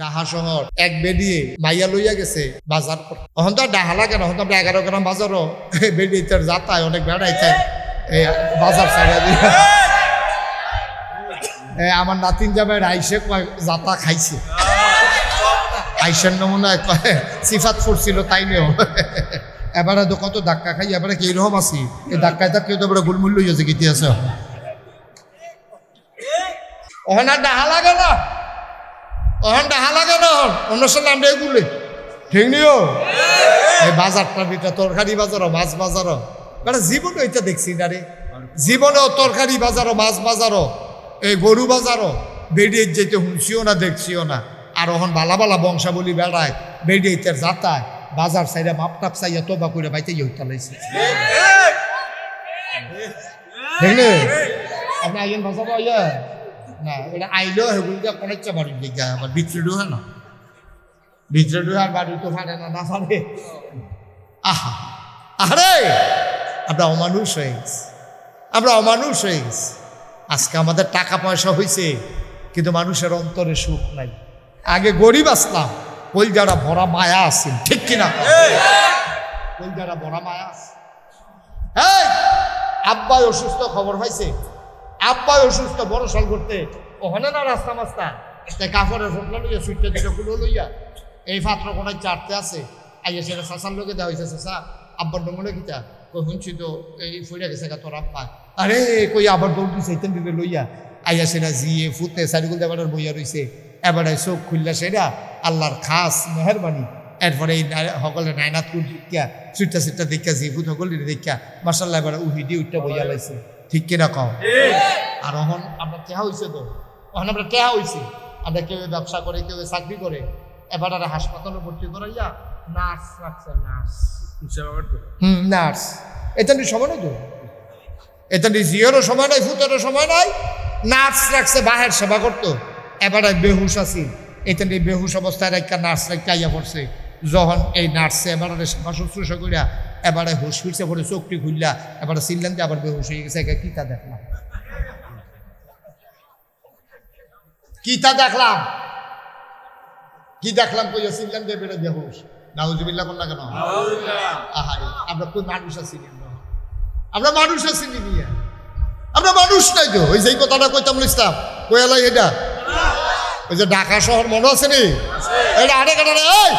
ডাহা শহর এক বেডিয়ে মাইয়া লইয়া গেছে বাজার এখন তো ডাহা লাগে না, এখন তো 11 গ্রাম বাজারও বেডিয়ে যাতায় অনেক বেড়াইতে বাজার ছাড়া দিয়ে আমার নাতিন যাবে আইসে যাতা খাইছে আইসের নমুনা সিফাত ফুরছিল তাই নিও এবারে তো কত ধাক্কা খাই এবারে কি রকম আছি এই ধাক্কায় ধাক্কা তো এবারে গুলমুল হয়েছে গীতি আছে ওখানে ডাহা লাগে না, ওখান ডাহা লাগে না অনুষ্ঠান নাম এগুলো ঠিক নিও এই বাজারটার ভিতরে তরকারি বাজারও মাছ বাজারও বেটা জীবনে ওইটা দেখছি না রে, জীবনেও তরকারি বাজারও মাছ বাজারও এই গরু বাজারও বেরিয়ে যেতে শুনছিও না দেখছিও না। আর ওখান বালা বালা বংশাবলী বেড়ায় বেরিয়ে যাতায় বাজার সাইডে মাপটাপ চাইয়া তোবা করে বাইতে ইউতা লাইছে দেখলে আপনি আইন ভাষা পাইয়া না এটা আইলেও সেগুলো দিয়ে কনেকটা বাড়ির দিকে আবার ভিতরে ঢুকে না, ভিতরে ঢুকে আর বাড়ি তো ফাটে না ফাটে আহা আরে আমরা অমানুষ হয়ে গেছি, আমরা অমানুষ হয়ে গেছি। আজকে আমাদের টাকা পয়সা হয়েছে কিন্তু মানুষের অন্তরে সুখ নাই। আগে গরিব আসলাম কই যারা ভরা মায়া আসেন ঠিক কিনা কই যারা ভরা মায়া আছে। এই আব্বাই অসুস্থ খবর পাইছে, আব্বাই অসুস্থ বড় সাল করতে ওখানে না রাস্তা মাস্তা কাপড়ের ফোটলা লইয়া সুইটটা দিকে খুলে লইয়া এই পাত্র কোনায় চারতে আছে আইয়া সেটা শাসার লোকে দেওয়া হয়েছে শাসা আব্বার নমনে কিতা কই শুনছি তো এই ফুইরা গেছে তোর আব্বা আরে কই আবার দৌড় দিছে এইতেন দিলে লইয়া আইয়া সেটা জিয়ে ফুটে সারিগুল দেবার বইয়া রইছে এবারে চোখ খুললা সেটা আল্লাহর খাস মেহরবানি এরপরে এই সকলে নাইনাত দিয়া সুইটটা সিটটা দেখা জি ফুট সকল দেখা মার্শাল্লাহ এবারে উহি দিয়ে উঠটা বইয়া লাইছে ঠিক কিনা কও। আর এখন আমরা টেহা হয়েছে তো এখন আমরা টেহা হয়েছে, আমরা কেউ ব্যবসা করে কেউ চাকরি করে এবার আর হাসপাতালে ভর্তি করাইয়া নার্স রাখছে নার্স নার্স এটা নিয়ে সময় নাই তো, এটা নিয়ে জিওরও সময় নাই ফুটেরও সময় নাই, নার্স রাখছে বাহের সেবা করতো এবারে বেহুশ আছি এটা নিয়ে বেহুশ অবস্থায় একটা নার্স রেখে আইয়া পড়ছে যখন এই নার্সে এবারে সেবা শুশ্রূষা করিয়া এবারে হুশ ফিরছে পরে চোখটি খুললা এবারে চিল্লেন দিয়ে আবার বেহুশ হয়ে গেছে কিতা দেখলাম কিতা দেখলাম কি দেখলাম কইয়া চিল্লেন দিয়ে বেড়ে বেহুশ নাউজুবিল্লাহ করলা কেন আহারে আমরা কোন মানুষ আছি আমরা মানুষ আছি নিয়ে আমরা মানুষ নাই তো ওই যে কথাটা কইতাম ইসলাম কয়ালাই এটা ওই যে ঢাকা শহর মনে আছে নি এটা আরে কাটারে এই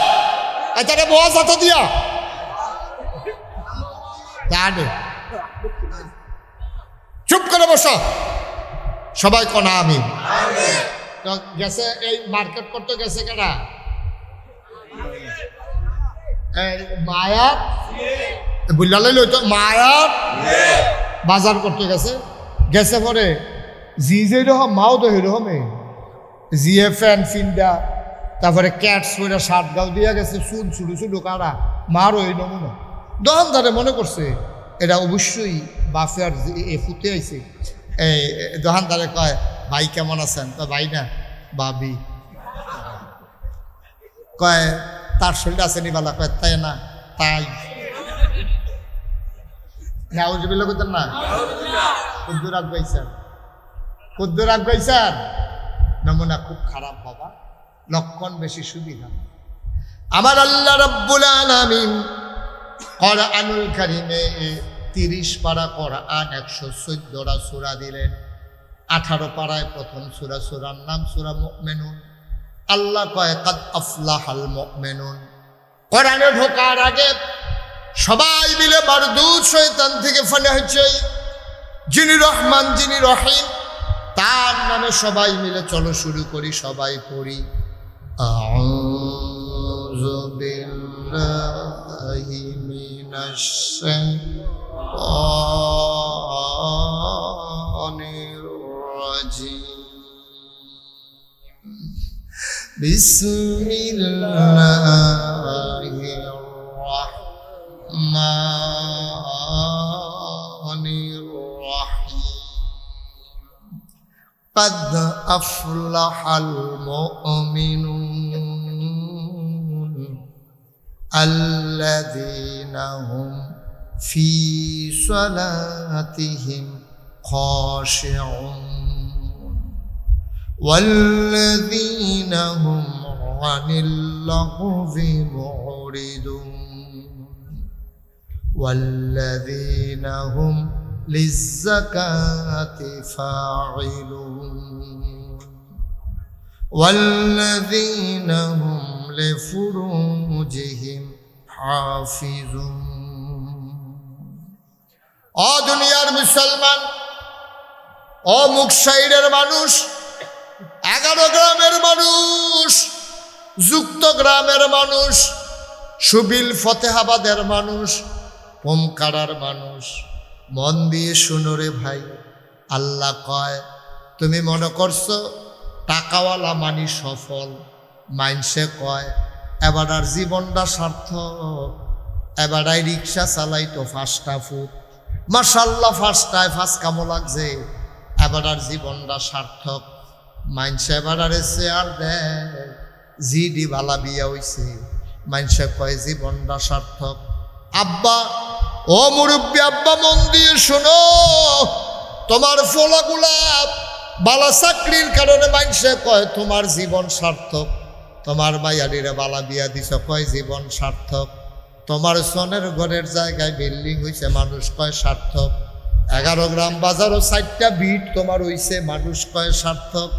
এটা বয়া যাতে দিয়া চুপ করে বসো সবাই কনা আমি গেছে এই মার্কেট করতে গেছে কেনা মায়া বুঝলালে লইতো মায়া বাজার করতে গেছে গেছে পরে জি যে রকম মাও তো এরকমে জিএ ফ্যান ফিন্ডা তারপরে ক্যাটস পরে শার্ট গাও দিয়া গেছে চুল ছুটু ছুটু কারা মারও এই নমুনা দোকানদারে মনে করছে এটা অবশ্যই বাফের এ ফুটে আইছে এই দোকানদারে কয় ভাই কেমন আছেন তো ভাই না ভাবি কয় তার শরীর আছে নি বালা কয় তাই না তাই নাউজুবিল্লাহ করতেন না কুদ্দুর আগাইছেন কুদ্দুর আগাইছেন নমুনা খুব খারাপ বাবা লক্ষণ বেশি সুবিধা। আমার আল্লাহ রাব্বুল আলামিন কোরআনুল কারীমে 30 পারা কোরআন 114টা সূরা দিলেন। 18 পারায় প্রথম সূরার নাম সূরা মুমিনুন। আল্লাহ কয় কাদ আফলাহাল মুমিনুন। কোরআনে ঢোকার আগে সবাই মিলে মারদুদ শয়তান থেকে ফানা হচ্ছে যিনি রহমান যিনি রহিম তার নামে সবাই মিলে চলো শুরু করি সবাই পড়ি আউযু বিল্লাহি মিনাশ শাইতানির রাজিম বিসমিল্লাহির রাহমানির রাহিম قد أفلح المؤمنون الذين هم في صلاتهم خاشعون والذين هم আনিল লাগবি মুরিদুন ওয়াল্লাযীনা হুম লিয-যাকাতি ফাঈলুন ওয়াল্লাযীনা হুম লিফুরুজিহিম হাফিজুন। ও দুনিয়ার মুসলমান, ও মুকসাইরের মানুষ, 11 গ্রামের মানুষ, যুক্ত গ্রামের মানুষ, সুবিল ফতেহাবাদের মানুষ, পোমকাড়ার মানুষ, মন দিয়ে শুনো রে ভাই। আল্লাহ কয়, তুমি মনে করছো টাকাওয়ালা মানি সফল। মাইনসে কয় এবার আর জীবনটা সার্থক, এবারাই রিক্সা চালাইতো 5টা ফুট, মাশাল্লাহ 5টায় 5 কামো লাগছে, এবার আর জীবনটা সার্থক। মাইনসে এবার আর চেয়ার দেয়, জিডি বালা বিয়া হইছে, মাইনসে কয় জীবনটা সার্থক। আব্বা, ও মুরব্বী আব্বা, মন দিয়ে শোনো, তোমার ফলাগুলা বালা চাকরির কারণে মাইনসে কয় তোমার জীবন সার্থক। তোমার মাইয়াডিরে বালা বিয়া দিছ, কয় জীবন সার্থক। তোমার সোনের ঘরের জায়গায় বিল্ডিং হইছে, মানুষ কয় সার্থক। 11 গ্রাম বাজারও 4টা বিট তোমার হইছে, মানুষ কয় সার্থক।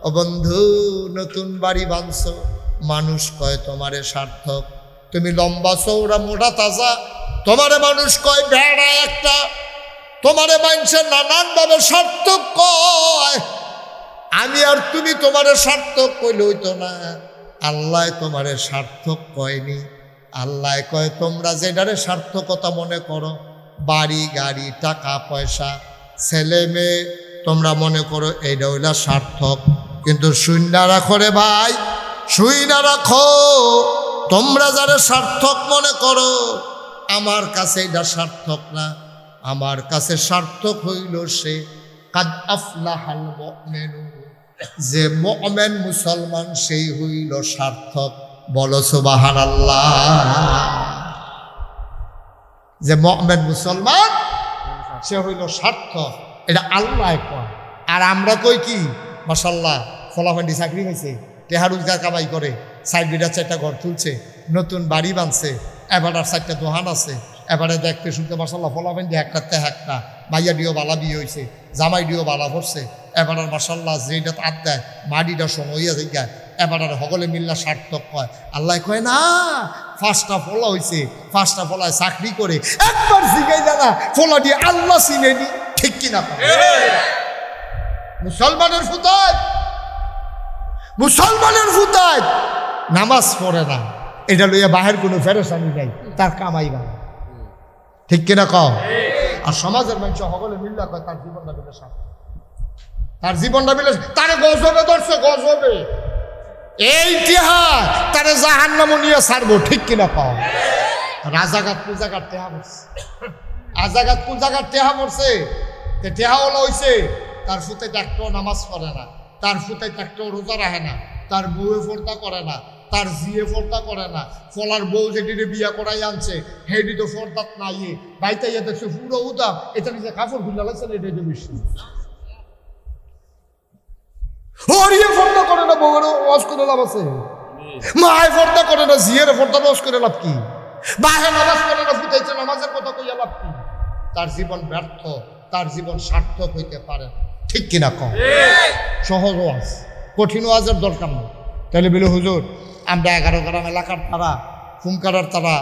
ও বন্ধু, নতুন বাড়ি বাঁধছ, মানুষ কয় তোমারে সার্থক। তুমি লম্বা চৌড়া মোটা তাজা, তোমারে মানুষ কয় ভেড়া একটা। তোমারে মানুষের নানানভাবে সার্থক কয়। আমি আর তুমি তোমারে সার্থক কইলে হইতো না, আল্লাহ তোমারে সার্থক কয়নি। আল্লাহ কয় তোমরা যেটারে সার্থকতা মনে করো, বাড়ি গাড়ি টাকা পয়সা ছেলে মেয়ে, তোমরা মনে করো এইটা হইলা সার্থক। কিন্তু শুইনা রাখো রে ভাই, শুইনা রাখো, তোমরা যারা সার্থক মনে করো, আমার কাছে এটা সার্থক না। আমার কাছে সার্থক হইল সে কাদ আফলাহাল মুমিনুন, যে মুমিন মুসলমান সেই হইল সার্থক। বলো সুবহানাল্লাহ। যে মুমিন মুসলমান সে হইল সার্থক, এটা আল্লাহ কয়। আর আমরা কই কি, মাশাআল্লাহ ফলাফান্ডি চাকরি হয়েছে, টেহা রোজগার কামাই করে, 4 বিঘা 4টা ঘর তুলছে, নতুন বাড়ি বানছে, এবার আর 4টা দোকান আছে। এবারে দেখতে শুনতে মাশাআল্লাহ ফলাফান্ডি একটাতে একটা, মাইয়া ডিও বালা বিয়ে হয়েছে, জামাই ডিও বালা ভরছে। এবার আর মাশাআল্লাহ যেটা আদ দেয় মাটিটা শোনো হইয়া যায়, এবার আর সকলে মিল্লা সার্থক কয়। আল্লাহ কয় না, 5টা ফলা হয়েছে, 5টা ফলায় চাকরি করে, একবার জিগাই জানা ফলা দিয়ে আল্লাহ চিনেনি, ঠিক কিনা? মুসলমানের ফুতায়, মুসলমানের ফুতায় নামাজ পড়ে না, এটা লইয়া বাহের কোনো ফেরেশানি নাই, তার কামাই ভালো, ঠিক কিনা কও? আর সমাজের মানুষ সকলে মিল্লা কয় তার জীবনটা মিলে সার্থক, তার জীবনটা মিলে, তারে গজবে ধরছে, গজবে এই ইতিহাস তারে জাহান্নামে নিয়ে ছাড়বো, ঠিক কিনা কও? রাজাঘাট পূজাঘাট টেহা পড়ছে, আজাঘাট পূজাঘাট টেহা পড়ছে, টেহা হলো হইছে, তার ফুতে ডাক্তার নামাজ পড়ে না, তার ফুতে ডাক্তার রোজা রাখে না, তার বউয়ে ফোরতা করে না, তার জিয়ে ফোরতা করে না, ফলার বউ যেটিরে বিয়া করাই আনছে হেডি তো ফোরতাত নাই, বাইতে ইয়ে দেখছে পুরো উদাম, এটা নিজে কাপড় খুলে লাগছে, এটা যে বেশি হরিয়ে ফোরতা করে না, বউয়ের ওয়াজ করে লাভ আছে, মায় ফোরতা করে না, জিয়ের ফোরতা ওয়াজ করে লাভ কি, বাহে নামাজ করে না, ফুটাইছে নামাজের কথা কইয়া লাভ কি? তার জীবন ব্যর্থ, তার জীবন সার্থক হইতে পারে, ঠিক কিনা কম? সহজ ওয়াজ, কঠিন ওয়াজের দরকার নেই। তাহলে বলে হুজুর আমরা 11 গ্রাম এলাকার তারা, ফুমকারার তারা,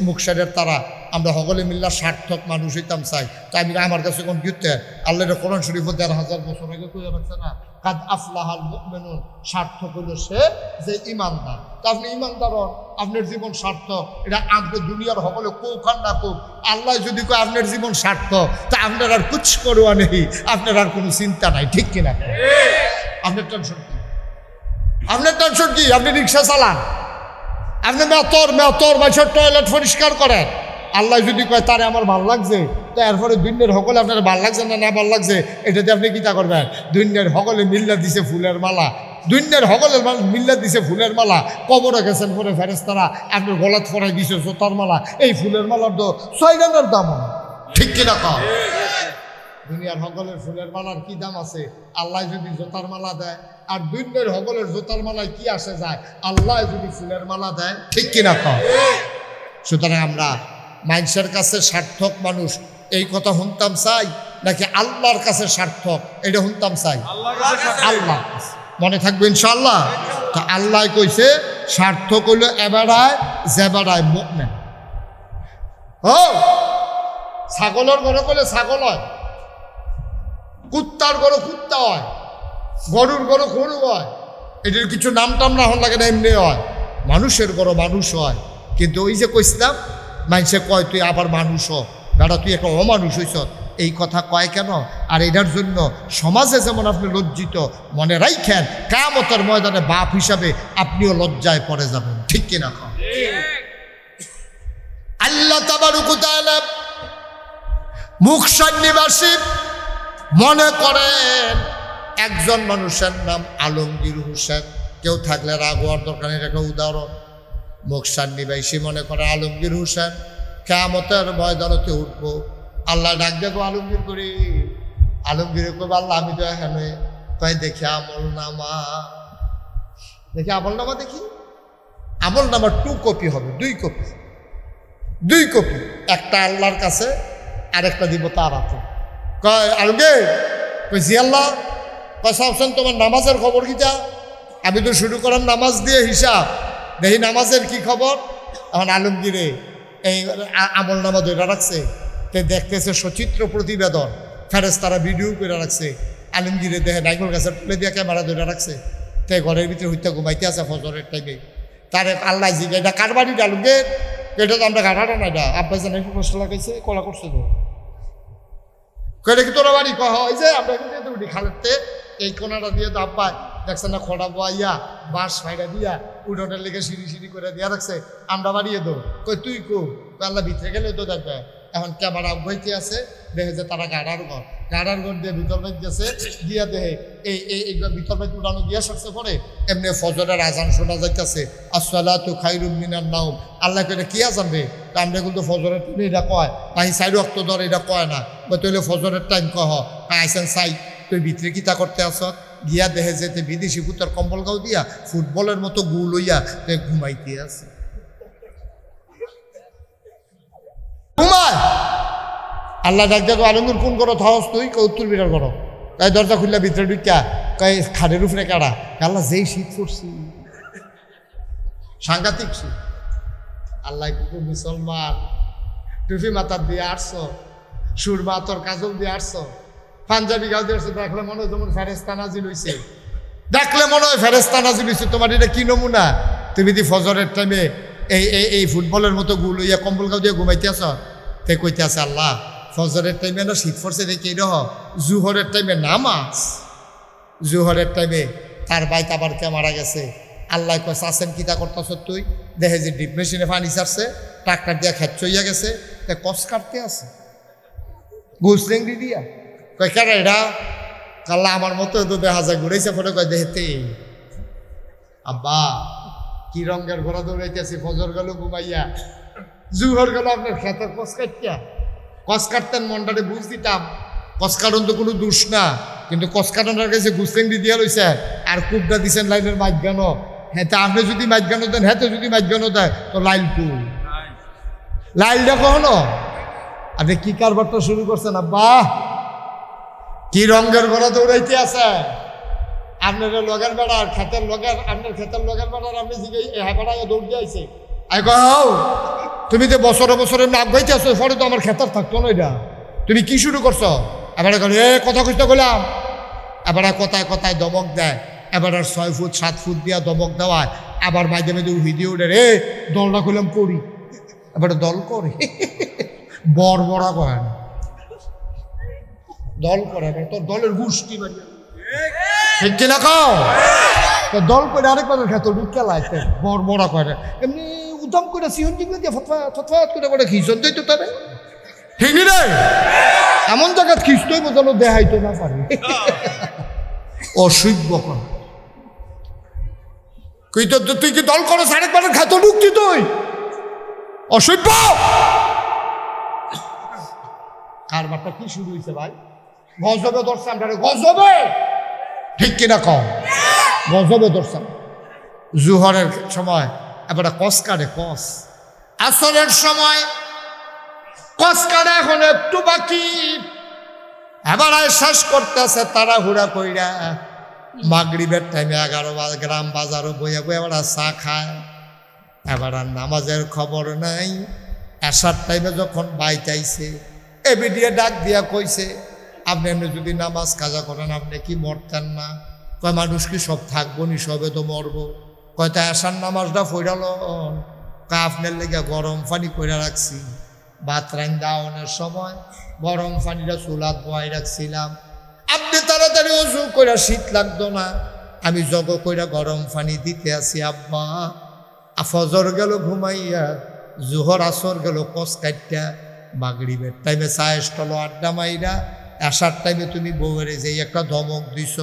মুকসারের তারা, আমরা সকলে মিল্লা সার্থক মানুষ হইতাম চাই। তাই আমি আমার কাছে কোন গীতে আল্লাহর কোরআন শরীফ 1000 বছর আগে কইয়া রাখছে না, কাদ আফলাহাল মুমিনুন, সার্থক হইল সে যে ইমানদার। তা আপনি ইমানদার হন, আপনার জীবন সার্থক, এটা আপনি দুনিয়ার সকলে কৌখান না কোক, আল্লাহ যদি কয় আপনার জীবন সার্থক, তা আপনার আর কুছ করোয়া নেই, আপনার আর কোনো চিন্তা নাই, ঠিক কিনা? আপনার টেনশন কি? আপনার টেনশন কি? আপনি রিক্সা চালান, আপনি মেয়র মানুষের টয়লেট পরিষ্কার করেন, আল্লাহ যদি কয় তারে আমার ভাল লাগছে, তো এরপরে দুনিয়ার সকলে আপনার ভাল লাগছে না না ভাল লাগছে, এটাতে আপনি কিতা করবেন? দুনিয়ার সকলে মিল্লা দিছে ফুলের মালা, দুনিয়ার সকলের মিল্লা দিছে ফুলের মালা, কবরে গেছেন পরে ফেরেশতারা আপনার গলাত ফরাই দিছে জোতার মালা, এই ফুলের মালার তো 6 টাকার দাম, ঠিক কিনা কম? দুনিয়ার সকলের ফুলের মালার কি দাম আছে? আল্লাহ যদি জোতার মালা দেয়, আর দুনিয়ার হগলের জোতার মালায় কি আসে যায়? আল্লাহ যদি ফুলের মালা দেয়, ঠিক কিনা কও? সুতরাং আমরা মানুষের কাছে সার্থক মানুষ এই কথা শুনতাম চাই, নাকি আল্লাহর কাছে সার্থক এটা শুনতাম চাই? আল্লাহ মনে থাকবে ইনশাআল্লাহ। তো আল্লাহ কইছে সার্থক হইল এবারায় যেবারায় মুমিন। ও ছাগলের ঘরে করলে ছাগল হয়, কুত্তার ঘরে কুত্তা হয়, গরুর ঘরে গরু হয়। এটার কিছু নাম টাম না হন লাগে না, এমনি হয়। মানুষের ঘরে মানুষ হয়। কিন্তু ওই যে কইছিলাম, মানুষে কয় তুই আবার মানুষ হ, দাদা তুই একটা অমানুষ হইছ, এই কথা কয় কেন? আর এটার জন্য সমাজে যেমন আপনি লজ্জিত, মনে রাখেন কিয়ামতের ময়দানে বাপ হিসাবে আপনিও লজ্জায় পড়ে যাবেন, ঠিক কিনা? আল্লাহ তাবারক ওয়া তাআলা মুকশান নিবাসী মনে করেন একজন মানুষের নাম আলমগীর হোসেন। কেউ থাকলে রাগ হওয়ার দরকার নেই, একটা উদাহরণ। মুকশান নিবাসী মনে করে আলমগীর হোসেন কিয়ামতের ময়দানতে উঠবো। আল্লাহ ডাক দেখো আলমগীর করি, আলমগীর কব আল্লাহ আমি তো এখানে, তাই দেখি আমল নামা, দেখি আমল নামা, দেখি আমল নামার 2 কপি হবে, 2 কপি, একটা আল্লাহর কাছে আরেকটা দিব তার হাতে। কয় আলমগীর, কইছি আল্লাহ, কয় হোসেন তোমার নামাজের খবর কিটা? আমি তো শুরু করলাম নামাজ দিয়ে হিসাব, দেখি নামাজের কি খবর। এখন আলমগীরে এই আমল নামা ধরে রাখছে, তে দেখতেছে সচিত্র প্রতিবেদন, ফেরেশতারা ভিডিও করে রাখছে। আলমগীরে দেখে নাইকল গাছের তুলে দিয়ে ক্যামেরা ধরে রাখছে, তে ঘরের ভিতরে হইতে ঘুমাইতে আছে ফজরের টাইমে। তারে আল্লাহ জিজ্ঞাসা, এটা কার বাড়ি আলমগীর? এটা তো আমরা ঘাটাটা না, এটা আব্বাস জানাই কষ্ট লাগাইছে, কলা করছে তো। কয়ে কি তোরা বাড়ি? কয় হয় যে আমরা কিন্তু উঠি খালেতে এই কোনাটা দিয়ে তো আব্বা দেখছে না খড়া বোয়াইয়া বাঁশ ফাইডা দিয়া উঠোনের লেগে সিঁড়ি করে দিয়া রাখছে, আমরা বাড়িয়ে দো। কই তুই কো? আল্লাহ ভিতরে গেলে তো দেখবে। এখন ক্যামেরা বইতে আছে, দেখে যে তারা গাড়ার ঘর দিয়ে ভিতর বাইক গেছে, দিয়া দেহে এইগুলো ভিতর বাইক উঠানো দিয়া সবচেয়ে পরে এমনি ফজরের আজান শোনা যাইতেছে, আসসালাতু খায়রুম মিনান নাওম। আল্লাহ কইলে কি আজান রে? আমরা কিন্তু ফজরের টাইমে এটা কয় নাহি, 4 ওয়াক্ত ধরে এটা কয় না, তুইলে ফজরের টাইম কহ আইসেন চাই। তুই ভিতরে কিতা করতে আস? গিয়া দেখে যেতে বিদেশি পুতার কম্বল গাও দিয়া ফুটবলের মতো গুল হইয়া ঘুমাইতে আছে, ঘুমায়। আল্লাহ ডাক দেখো আলমগীর কোন করো থাকস তুই? উত্তর বিরার করো। তাই দরজা খুললা ভিতরে ঢুকিয়া কয় খাটের উপরে কাড়া। আল্লাহ যেই শীত করছি, সাংঘাতিক শীত। আল্লাহ কিন্তু মুসলমান, টুপি মাথার দিয়ে আসছো, সুরমা তোর কাজল দিয়ে আসছো, পাঞ্জাবি গাও দিয়ে আসছো, দেখলে মনে হয় যেমন ফেরেশতা নাজিল হইছে, দেখলে মনে হয় ফেরেশতা নাজিল হইছে। তোমার এটা কি নমুনা? তুমি দি ফজরের টাইমে এই ফুটবলের মতো গুল হইয়া কম্বল গাও দিয়ে ঘুমাইতে আস। তে কইতে আছে আল্লাহ ফজরের টাইমে না শীত পড়ছে দেখি রহ, জুহরের টাইমে নামাজ, জুহরের টাইমে তার বাইক আবার কে মারা গেছে। আল্লাহ কয় চাষেন কিতা করতেছ তুই? দেখে যে ডিপ মেশিনে পানি ছাড়ছে, ট্রাক্টার দিয়া খেত চইয়া গেছে, তে কস কাটতে আছে গুসলেঙ্গি দিয়া। কয় কেন এটা? কাল্লা আমার মতো তো দেখা যায় ঘুরেছে, ফটো কয় দেখতে আব্বা কি রঙের ঘোড়া দৌড়াইতেছি, ফজর গেল ঘুমাইয়া, জুহর গেল আপনার খেতের কস কাটিয়া। কস কাটতেন মনটারে বুঝ দিতাম, কস কাটন তো কোনো দোষ না, কিন্তু কস কাটনের কাছে গুসলেঙ্গি দিয়া লইছে আর কুপটা দিচ্ছেন লাইনের মাঝখানো। হ্যাঁ তা আপনি যদি মাঝখানো দেন, হ্যাঁ তো যদি মাঝখানো দেয় তো লাইল কু লাইলটা কখনো। আপনি কি কারবারটা শুরু করছেন আব্বা? কি রঙের ঘোড়া দৌড়াইতে আছে আপনার লগের বেড়ার খেতের লগের, আপনার খেতের লগের বেড়ার আপনি হ্যাঁ বেড়ায় দৌড় দিয়ে আইছে। তুমি তো বছরে বছরে নাক গাইতে আসো, পরে তো আমার খেতার থাকতো না, এটা তুমি কি শুরু করছো? এবারে কথা কইতে গেলাম, এবারে কথায় কথায় দমক দেয়, এবার 6 ফুট 7 ফুট দিয়া দমক দেওয়ায়, আবার মাঝে মাঝে উহি দিয়ে উঠে রে দলটা করলাম করি, এবারে দল করে বড় বড়া করে না, দল করে তোর দলের গোষ্ঠী বাড়িয়া ঠিক কিনা খাও তো দল করে আরেকবার খেত ঢুকে লাইতে বড় বড় করে এমনি উদম করে সিহন জিগলে দিয়ে ফতফাত করে বলে খিচন দিই তো তারে ঠিক রে এমন জায়গা খিচতই বোঝানো দেখাইতে না পারে অসভ্য কর তুই তো তুই কি দল করো আরেকবার খেত ঢুকতি তুই অসভ্য কারবারটা কি শুরু হয়েছে ভাই গজবে ধরছে আমরা গজবে ঠিক কিনা কম গজবে ধরছাম। জুহরের সময় এবার কস কাটে কস, আসরের সময় কস কাটে, এখন একটু বাকি, এবার শেষ করতেছে তারা হুড়া কইরা। মাগরিবের টাইমে 11 গ্রাম বাজারও বইয়া বই এবার চা খায়, এবার আর নামাজের খবর নাই। এসার টাইমে যখন বাইতাইছে এবিডিয়ে ডাক দিয়া কইছে, আপনি এমনি যদি নামাজ কাজা করেন আপনি কি মরতেন না? কয় মানুষ কি সব থাকবো নি, সবে তো মরবো। কয়টা এসার নামাজটা ফইরাল, কয় আপনার লেগে গরম পানি কইরা রাখছি, ভাত রান্দাওনের সময় গরম পানিটা চুলাত বয়াই রাখছিলাম, আপনি তাড়াতাড়ি ওযু কইরা, শীত লাগতো না, আমি জগ কইরা গরম পানি দিতে আসি আব্বা। ফজর গেল ঘুমাইয়া, জোহর আসর গেল কস কাটটা, মাগরিবের টাইমে চায়ের স্টল আড্ডা মাইরা, আসার টাইমে তুমি বউয়ের যে একটা ধমক দিছ,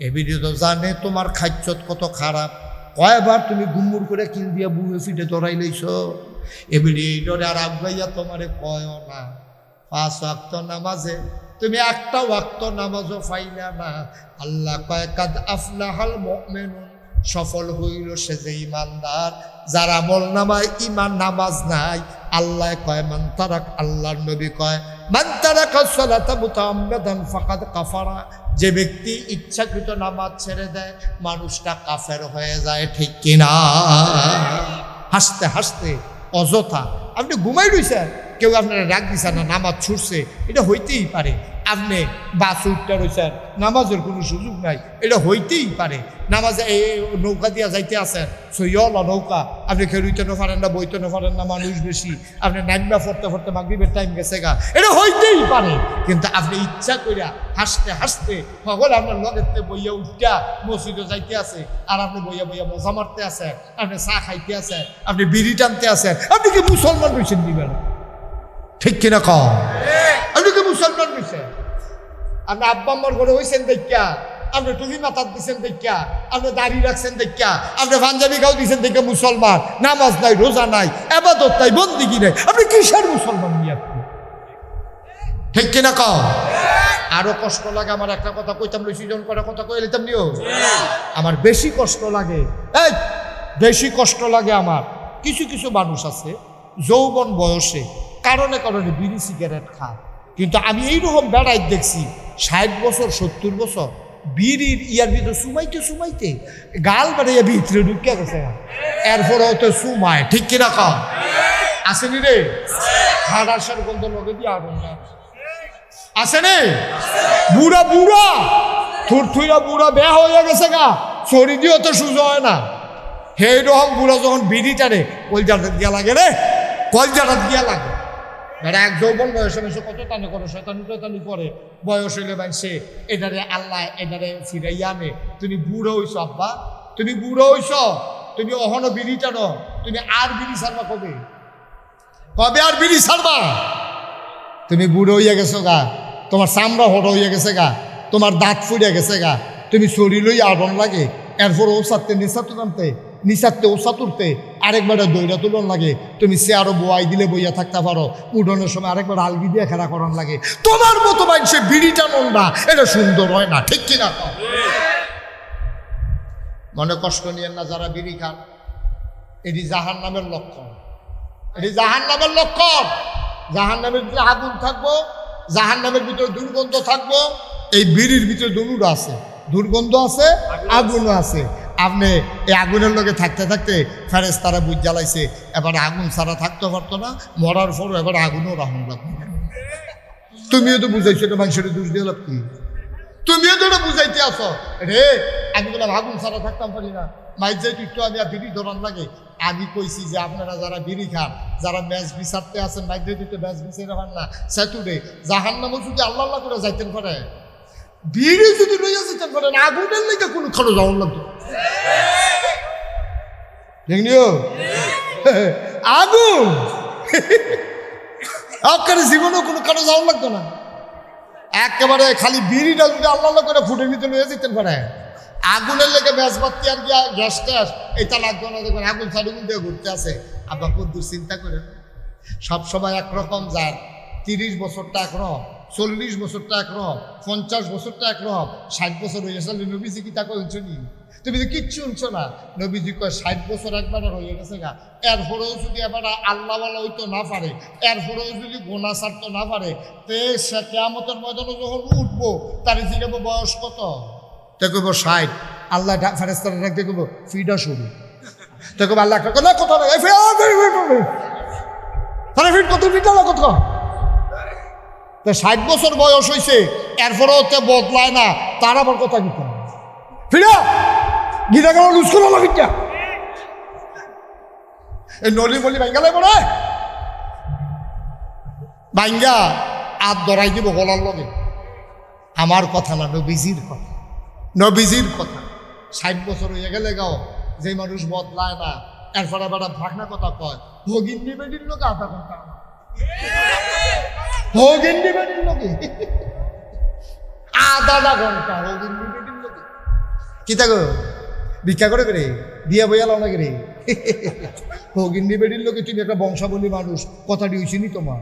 এবিডি তো জানে তোমার খাদ্যত কত খারাপ, কয়বার তুমি গুম্মুর করে কিল দিয়া বুয়ে ফিটে ধরাই লইছ, এবিডি ডরে আর আগাইয়া তোমারে কয় না। 5 ওয়াক্ত নামাজে তুমি একটা ওয়াক্ত নামাজও পাইলা না। আল্লাহ কয় কাদ আফলাহাল মুমিনুন, সফল হইল সে যে ইমানদার, যার আমল নামায় ইমান নামাজ নাই। আল্লাহ কয় মান তারাক, আল্লাহর নবী কয় মান তারাকা সালাতা মুতাআম্মিদান ফাকাদ কাফারা, যে ব্যক্তি ইচ্ছাকৃত নামাজ ছেড়ে দেয় মানুষটা কাফের হয়ে যায়, ঠিক কিনা? হাসতে হাসতে অযথা আপনি ঘুমাই রইছেন, কেউ আপনারা রাগ দিছে না, নামাজ ছুটছে, এটা হইতেই পারে। আপনি বাস উঠতে রয়েছেন, নামাজের কোনো সুযোগ নাই, এটা হইতেই পারে। নামাজে এই নৌকা দিয়া যাইতে আসেন, সইয়লা নৌকা, আপনি খেলুইতে না পারেন না, বইতে না পারেন না, মানুষ বেশি, আপনি নাইমা ফরতে ফরতে মাগরিবের টাইম গেছে গা, এটা হইতেই পারে। কিন্তু আপনি ইচ্ছা কইরা হাসতে হাসতে সকল আপনার লগেতে বইয়া উঠটা মসজিদে যাইতে আছে, আর আপনি বইয়া বইয়া মজা মারতে আছেন, আপনি চা খাইতে আছেন, আপনি বিড়ি টানতে আছেন, আপনি কি মুসলমান রয়েছেন দিবেন? ঠিক কিনা কম? আপনি কি মুসলমান রয়েছেন? আপনি আব্বা আম্মার ঘরে হয়েছেন দেখা, আপনি টুপি মাথার দিচ্ছেন দেখা, আপনি দাড়ি রাখছেন দেখা, আপনি পাঞ্জাবি গাও দিচ্ছেন দেখে মুসলমান, নামাজ নাই, রোজা নাই, আবাদত নাই, বন্দিগি নাই, আপনি কিসের মুসলমান নিয়ে? আপনি ঠিক কিনা কম? আরো কষ্ট লাগে আমার, একটা কথা কইতাম, সৃজন করার কথা কই লিতাম নিও, আমার বেশি কষ্ট লাগে, এই বেশি কষ্ট লাগে আমার। কিছু কিছু মানুষ আছে যৌবন বয়সে কারণে কারণে বিড়ি সিগারেট খায়, কিন্তু আমি এইরকম বেড়াই দেখছি 60 বছর 70 বছর বিড়ির ইয়ার ভিতরে সুমাইতে সুমাইতে গাল বেড়াইয়া ভিতরে ঢুকিয়া গেছে, এরপরে হয়তো সুমায়, ঠিক কিনা কম? আসেনি রে? হাড়াসার গন্ধ লগে দিয়ে আগুন আসেনি? বুড়া বুড়া থুরথুরা বুড়া বেয়া হয়ে গেছে গা, শরীর দিয়েও তো সুযোগ হয় না। সেই রকম বুড়া যখন বিড়ি টানে কলজাটা দিয়া লাগে রে, কলজাটা দিয়া লাগে। এরা এক যৌবন বয়সে বসে কত টানে করো, শয়তানি করে, বয়স হইলে সে এটারে আল্লাহ এটারে ফিরাইয়া আনে। তুমি বুড়ো হইছ আব্বা, তুমি বুড়ো হইছ, তুমি অহনো বিড়ি টানো, তুমি আর বিড়ি ছাড়বা কবে? কবে আর বিড়ি ছাড়বা? তুমি বুড়ো হইয়া গেছো গা, তোমার চামড়া হড় হইয়া গেছে গা, তোমার দাঁত ফুড়িয়া গেছে গা, তুমি শরীর লই আবন লাগে, এরপর ওসাতে নিশাতে নামতে, নিশাতে ওসা তুলতে আরেকবার দইরা তুলন লাগে, তুমি সে আরো বয়াই দিলে বইয়া থাকতে পারো, উঠোনের সময় আরেকবার আলগি দিয়ে খেলা করান লাগে। তোমার মতো মানুষে বিড়িটা নন না, এটা সুন্দর হয় না, ঠিক কিনা? মনে কষ্ট নিয়েন না যারা বিড়ি খান, এটি জাহান নামের লক্ষণ, এটি জাহান নামের লক্ষণ। জাহান নামের ভিতরে আগুন থাকবো, জাহান নামের ভিতরে দুর্গন্ধ থাকবো। এই বিড়ির ভিতরে দুটো আছে, দুর্গন্ধ আছে, আগুনও আছে। আপনি এই আগুনের লগে থাকতে থাকতে ফেরেশতারা বুঝ জ্বালাইছে, এবার আগুন ছাড়া থাকতে পারতো না, মরার পরও এবার আগুনও রাখুন লাগবে। তুমিও তো বুঝাইছো, এটা মানুষের দোষ দিয়ে লাভ কি? তুমিও তো এটা বুঝাইতে আসো রে, আমি বললাম আগুন ছাড়া থাকতাম পারি না, মাইক যাই একটু আমি আর বিড়ি ধরান লাগে। আমি কইছি যে আপনারা যারা বিড়ি খান, যারা ম্যাচ বিচারতে আছেন, মাইক যাই দিতে ম্যাচ বিচারে পান না, সেতুরে জাহান্নামে যদি আল্লাহ আল্লাহ করে যাইতেন পারে, বিড়ি যদি লইয়া যেতেন পারেন, আগুনের লেগে কোনো খানো যাওয়ার লাগতো দেখনিও আগুন আপনার জীবনেও কোনো কারো যাওয়ার লাগতো না। একেবারে খালি বিড়িটা যদি আল্লাহ করে ফুটের ভিতরে লইয়া যেতেন পারে, আগুনের লেগে ব্যাস বাতি আর গিয়া গ্যাস ট্যাস এটা লাগতো না। দেখবেন আগুন ছাড়ুন দিয়ে ঘুরতে আছে, আবার কদ্দুর চিন্তা করে সবসময় একরকম যার 30 বছরটা এখনো 40 বছরটা একরকম, 50 বছরটা একরকম, 60 বছর হয়ে গেছে। নবীজি কি তা কইছো নি? তুমি তো কিচ্ছু শুনছো না। নবীজি কয় 60 বছর একবারে হয়ে গেছে গা, এরপরেও যদি এবার আল্লাহওয়ালা হইতো না পারে, এরপরেও যদি গোনা ছাড়তো না পারে, তে সে কিয়ামতের ময়দানে যখন উঠবো তার জিজ্ঞাসা বয়স কত? তে কইব 60। আল্লাহ ফেরেশতারা ডাকতে কইব ফিডা শুরু। তে কইব আল্লাহ না কত না ফিট কত ফিট আল্লাহ কত? 60 বছর বয়স হয়েছে, এরপরেও তে বদলায় না, তার আবার কথা কি ফিরা গীতা গেল লুজ করো ফিটটা এই নলি বলি ভাঙ্গালে পড়ে ভাঙ্গা আর ধরাই দিব গলার লগে। আমার কথা না, নবীজির কথা, নবীজির কথা। 60 বছর হয়ে গেলে গাও যে মানুষ বদলায় না, এরপরে বেড়া ভাগনা কথা কয় ভগিন্দি বেডির লোকে আধা ঘন্টা, ভগিন্দি বেডির লোকে আধা ঘন্টা, ভগিন্দি বেডির লোকে কি থাকো ভিক্ষা করে করে বিয়া বইয়া লাও না রে। ভগিন্দি বেডির লোকে তুমি একটা বংশাবলী মানুষ, কথাটি হইছিনি তোমার।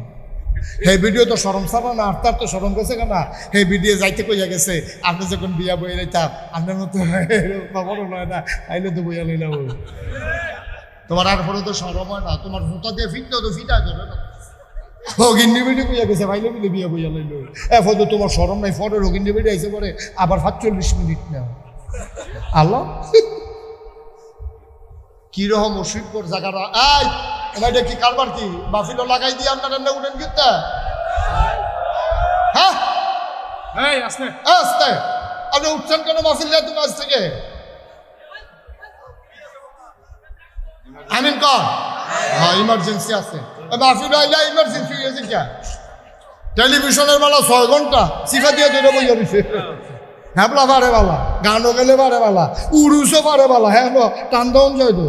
হে ভিডিও তো সরম সারা না, আর তার তো সরম গেছে কেনা। হে ভিডিও যাইতে কইয়া গেছে আপনি যখন বিয়া বইয়া লাইতাম আপনার মতো খবরও নয় না, আইলে তো বইয়া লইলাম। তোমার আর পরে তো সরম হয় না, তোমার ভোটা দিয়ে ফিরতে তো ফিটা ধরে না। হগিন্দি বেডি কইয়া গেছে ভাইলে মিলে বিয়া বইয়া লইল। এখন তো তোমার সরম নাই, ফটো হগিন্দি বেডি আইসে পরে আবার 45 মিনিট না। আল্লাহ কিরকম অসুখর জায়গাটা। এই এটা কি কারবার কি বাফিলো লাগাই দিয়ে আপনার এমনি উঠেন কিনতে? হ্যাঁ আস্তে আস্তে আপনি উঠছেন কেন মাহফিল দিয়ে তুমি আজ থেকে? আমিন কর। হ্যাঁ ইমার্জেন্সি আছে, মাহফিল আইলে ইমার্জেন্সি হয়েছে কে? টেলিভিশনের বেলা 6 ঘন্টা শিখা দিয়ে ধরে বইয়া দিছে। হ্যাপলা পারে বালা, গানও গেলে পারে বালা, উড়ুসও পারে বালা। হ্যাঁ টান দন যায় তো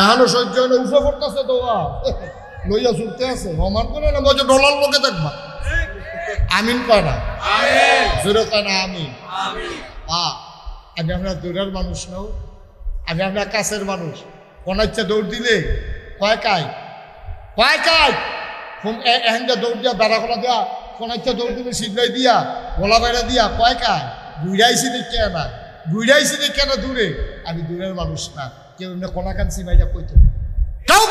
এখনো সহ্য হলে উঠে পড়তেছে তো লইয়া ছুটতে আছে। অমান করে না বলছে ডলার লোকে দেখবা। আমিন কয় না, জোরে কয় না আমিন। আমি আমরা দূরের মানুষ নাও, আমি আমরা কাছের মানুষ। কোন ইচ্ছা দৌড় দিলে কয় কাই এখন দৌড় দিয়া বেড়া খোলা দেওয়া, কোন ইচ্ছা দৌড় দিলে শীঘ্রই দিয়া গোলা বাইরা দিয়া কয় কাই ঘুরাইছি দেখে না, ঘুরাইছি দেখে না দূরে। আমি দূরের মানুষ না, কেউ এমনি কোনাকান সিমাইটা কইতো না, কেউ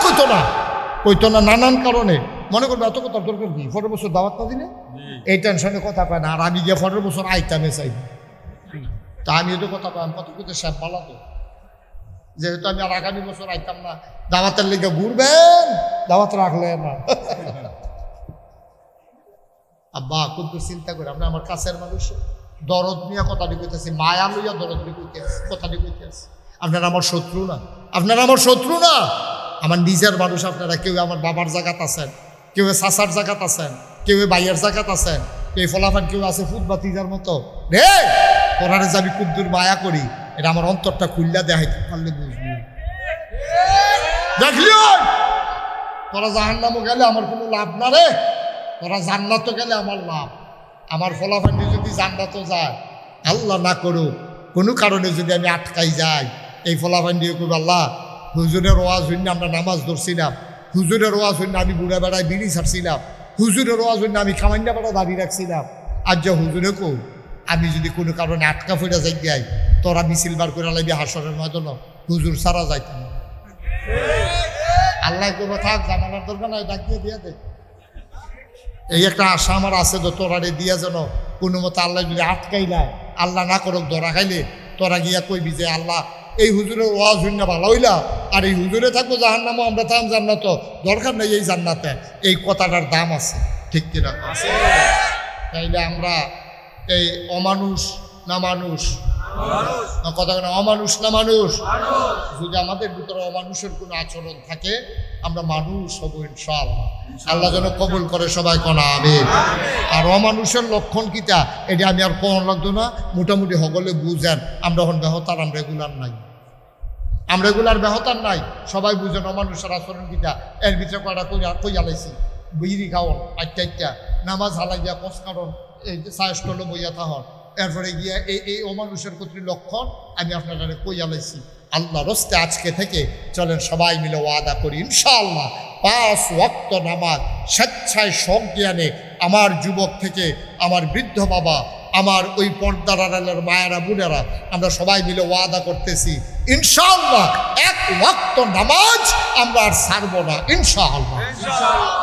কইতো না নানান কারণে। মনে করবে এত কথা দরকার কি? 15 বছর দাওয়াত না দিলে এই টেনশনে কথা কয় না। আর আমি গিয়ে 15 বছর আইতামে চাই, তা আমি এত কথা কয় কত কিছু সাপ পালাতো। যেহেতু আমি আর আগামী বছর আইতাম না, দাওয়াতের লেগে ঘুরবেন, দাওয়াত রাখলে না। আব্বা খুব চিন্তা করে আমরা আমার কাছের মানুষ দরদ নিয়ে কথাটি কইতেছি, মায়া লইয়া দরদ নিয়ে কইতেছি, কথাটি কইতেছি। আপনারা আমার শত্রু না, আপনারা আমার শত্রু না, আমার নিজের মানুষ। আপনারা কেউ আমার বাবার জায়গাত আছেন, কেউ চাচার জায়গাত আছেন, কেউ ভাইয়ের জায়গাত আছেন, কেউ ফলাফান কেউ আছে ফুটবাতিজার মতো রে। ওনারে যে আমি খুব দূর মায়া করি, এটা আমার অন্তরটা খুললা দেখাইতে পারলে বুঝবি। দেখলি তোরা জাহান্নামও গেলে আমার কোনো লাভ না রে, তোরা জান্নাতও গেলে আমার লাভ। আমার ফলাফান্ডি যদি জান্নাতও যায়, আল্লাহ না করুক কোনো কারণে যদি আমি আটকাই যাই, এই ফলাফান্ডি করবো আল্লাহ হুজুরের ওয়াজ হইন আমরা নামাজ ধরছিলাম, হুজুরের ওয়াজ হইন আমি বুড়া বেড়ায় বিড়ি ছাড়ছিলাম, হুজুরের ওয়াজ হইন আমি খামান্ডা বেড়া দাঁড়িয়ে রাখছিলাম। আর যা হুজুরে কো আমি যদি কোনো কারণে আটকা ফেরা যাই যাই, তোরা মিছিল বার করে লাগবি হাসরের ময়দান, হুজুর সারা যাইতাম না। আল্লাহ করবো থাক জানানোর দরকার নাই, ডাক দিয়ে দিয়া দে। এই একটা আশা আমার আছে তো, তোরা রে দিয়া যেন কোনো মতো আল্লাহ যদি আটকাই নাই, আল্লাহ না করুক ধরা খাইলে তোরা গিয়া কইবি যে আল্লাহ এই হুজুরের ওয়াজ হইনা ভালো হইলা, আর এই হুজুরে থাকবো জাহান্নামও আমরা থাম জান্নাত, দরকার নেই এই জান্নাতে। এই কথাটার দাম আছে, ঠিক কিনা? তাইলে আমরা এই অমানুষ না মানুষ, কথা কেন অমানুষ না মানুষ? যদি আমাদের ভিতরে অমানুষের কোনো আচরণ থাকে, আমরা মানুষ হব ইনশাআল্লাহ। আল্লাহ যেন কবুল করে সবাই কোনা আমিন। আর অমানুষের লক্ষণ কিটা এটা আমি আর কোন লাগতো না, মোটামুটি সকলে বুঝেন। আমরা এখন বেহতার, আমরা রেগুলার নাই, আমরা রেগুলার বেহতার নাই, সবাই বুঝেন অমানুষের আচরণ কিটা। এর ভিতরে কয়টা কইয়া লাইছি, বিড়ি খাওয়ান আটটা নামাজ হালাই দিয়া কস কারণ এই সায়স্টলে বইয়া থাহন, এরপরে গিয়া এই অমানুষের কতটি লক্ষণ আমি আপনারা কইয়া লাইছি। আল্লাহ রস্তে আজকে থেকে চলেন সবাই মিলে ওয়াদা করি ইনশাআল্লাহ 5 ওয়াক্ত নামাজ স্বেচ্ছায় সজ্ঞানে আমার যুবক থেকে আমার বৃদ্ধ বাবা আমার ওই পর্দার আড়ালের মায়েরা বোনেরা আমরা সবাই মিলে ওয়াদা করতেছি ইনশাআল্লাহ 1 ওয়াক্ত নামাজ আমরা আর ছাড়ব না ইনশাআল্লাহ।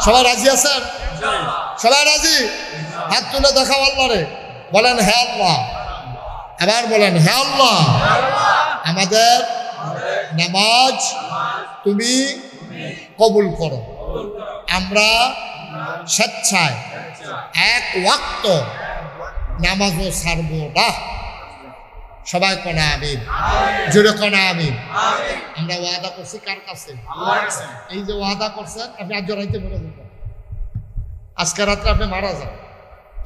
সবাই রাজি আছেন? সবাই রাজি? হাত তুলে দেখাও আল্লাহরে, বলেন হে আল্লাহ, এবার বলেন হে আল্লাহ, আমাদের নামাজ তুমি কবুল করো। আমরা স্বেচ্ছায় 1 ওয়াক্ত নামাজও ছাড়ব না। সবাই কোনা আমিন, জোরে কোনা আমিন। আমরা ওয়াদা করছি কার কাছে? এই যে ওয়াদা করছেন আপনি আজ জড়াইতে মনে করবেন, আজকে রাত্রে আপনি মারা যান।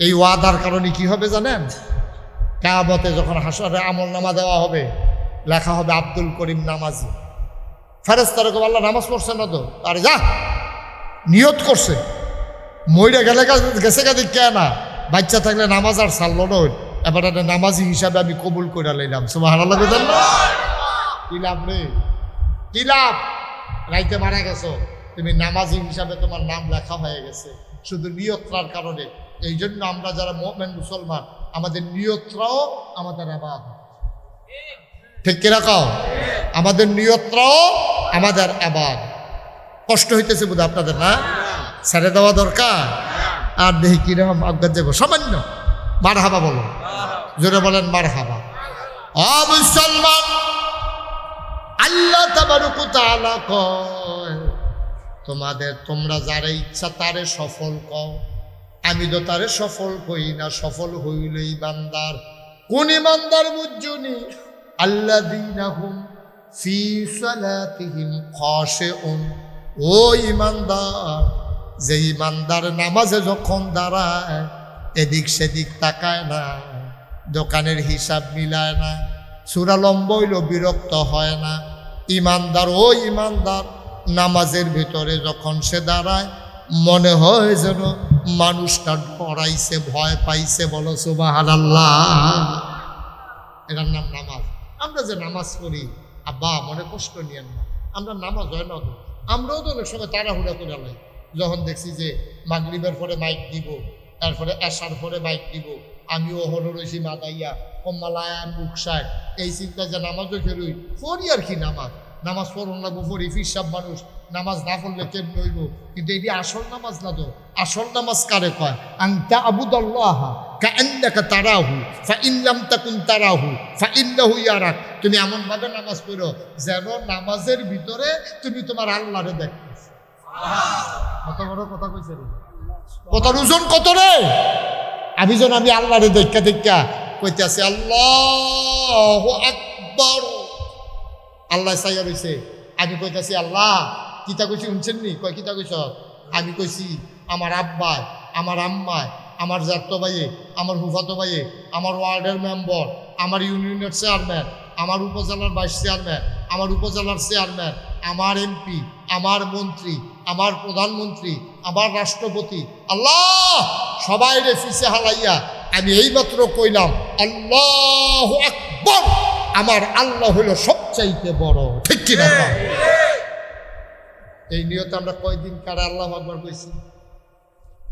এই ওয়াদার কারণে কি হবে জানেন? কিয়ামতে যখন হাসরে আমল নামা দেওয়া হবে, লেখা হবে আব্দুল করিম নামাজি। ফেরেশতারা কবে আল্লাহ নামাজ পড়ছে না তো? আরে যা, নিয়ত করছে, মইরা গেছে কাজে কে না, বাচ্চা থাকলে নামাজ আর ছাড়লো না, এবার একটা নামাজি হিসাবে আমি কবুল করে লইলাম। সুবহানাল্লাহ বলেন না? কি লাভ রে, কি লাভ? রাইতে মারা গেছো, তুমি নামাজি হিসাবে তোমার নাম লেখা হয়ে গেছে শুধু নিয়তটার কারণে। এই জন্য আমরা যারা মুমিন মুসলমান, আমাদের নিয়তটাও আমাদের ইবাদত। ঠিক কিনা কও? আমাদের নিয়তটাও আমাদের ইবাদত। কষ্ট হইতেছে বোধ আপনাদের, না? ছেড়ে দেওয়া দরকার। আর দেখি কিরকম আজ্ঞা দেব, সামান্য মারহাবা বলো, জোরে বলেন মারহাবা। মুসলমান, আল্লাহ তাবারক তাআলা কয় তোমাদের তোমরা যারা ইচ্ছা তারে সফল কও, আমি তো তারে সফল কই না, সফল হইল ইমানদার। কোন ইমানদার বুঝুনি? আল্লাযীনা হুম ফি সালাতিহিম খাশিউন। ও ইমানদার, যে ইমানদার নামাজে যখন দাঁড়ায় এদিক সেদিক তাকায় না, দোকানের হিসাব মিলায় না, সূরা লম্বা হইল বিরক্ত হয় না। ইমানদার, ও ইমানদার নামাজের ভিতরে যখন সে দাঁড়ায় মনে হয় যেন মানুষটা ডরাইছে, ভয় পাইছে। বলো সুবহানাল্লাহ। এটার নাম নামাজ। আমরা যে নামাজ পড়ি, আব্বা মনে কষ্ট নিয়েন না, আমরা নামাজ হয় না তো, আমরাও তো অনেক সময় তাড়াহুড়া করে লাই। যখন দেখছি যে মাগরিবের পরে মাইক দিব, তারপরে এশার পরে মাইক দিব, আমিও হলো রয়েছি মাদাইয়া কম্মালায়া মুখসায়, এই চিন্তা যে নামাজও খেলুই পড়ি আর কি। নামাজ পড়ন লাগবো, পড়ি ফিরসাব মানুষ, নামাজ না পড়লে কেমন হইব? কিন্তু এটি আসল নামাজ না তো। আসল নামাজ কারে কয়? আনতা আবুদাল্লাহ কাআন্নাকা তারাহু ফাইন লাম তাকুন তারাহু ফাইন্নাহু ইয়ারাক। তুমি এমন ভাবে নামাজ পড়ো যেন নামাজের ভিতরে তুমি তোমার আল্লাহরে দেখতেছ। কত বড় কথা কইছে রে, কথার ওজন কত রে? আমি যেন আমি আল্লাহরে দেখা দেখা কইতে আছি আল্লাহু আকবার। আল্লাহ চাইয়া রইছে, আমি কইতাছি আল্লাহ কিতা কইছি শুনছেন নি? কয় কিতা কইছ? আমি কইছি আমার আব্বায়, আমার আম্মায়, আমার জাত্ত ভাইয়ে, আমার ফুফাতো ভাইয়ে, আমার ওয়ার্ডের মেম্বার, আমার ইউনিয়নের চেয়ারম্যান, আমার উপজেলার ভাইস চেয়ারম্যান, আমার উপজেলার চেয়ারম্যান, আমার এমপি, আমার মন্ত্রী, আমার প্রধানমন্ত্রী, আমার রাষ্ট্রপতি, আল্লাহ সবাই রে ফিসে হালাইয়া আমি এইমাত্র কইলাম আল্লাহু আকবার। আমার আল্লাহ হলো সবচাইতে বড়। ঠিক কিনা? এই নিয়তে আমরা কয়দিন কারা আল্লাহ আকবার কইছি?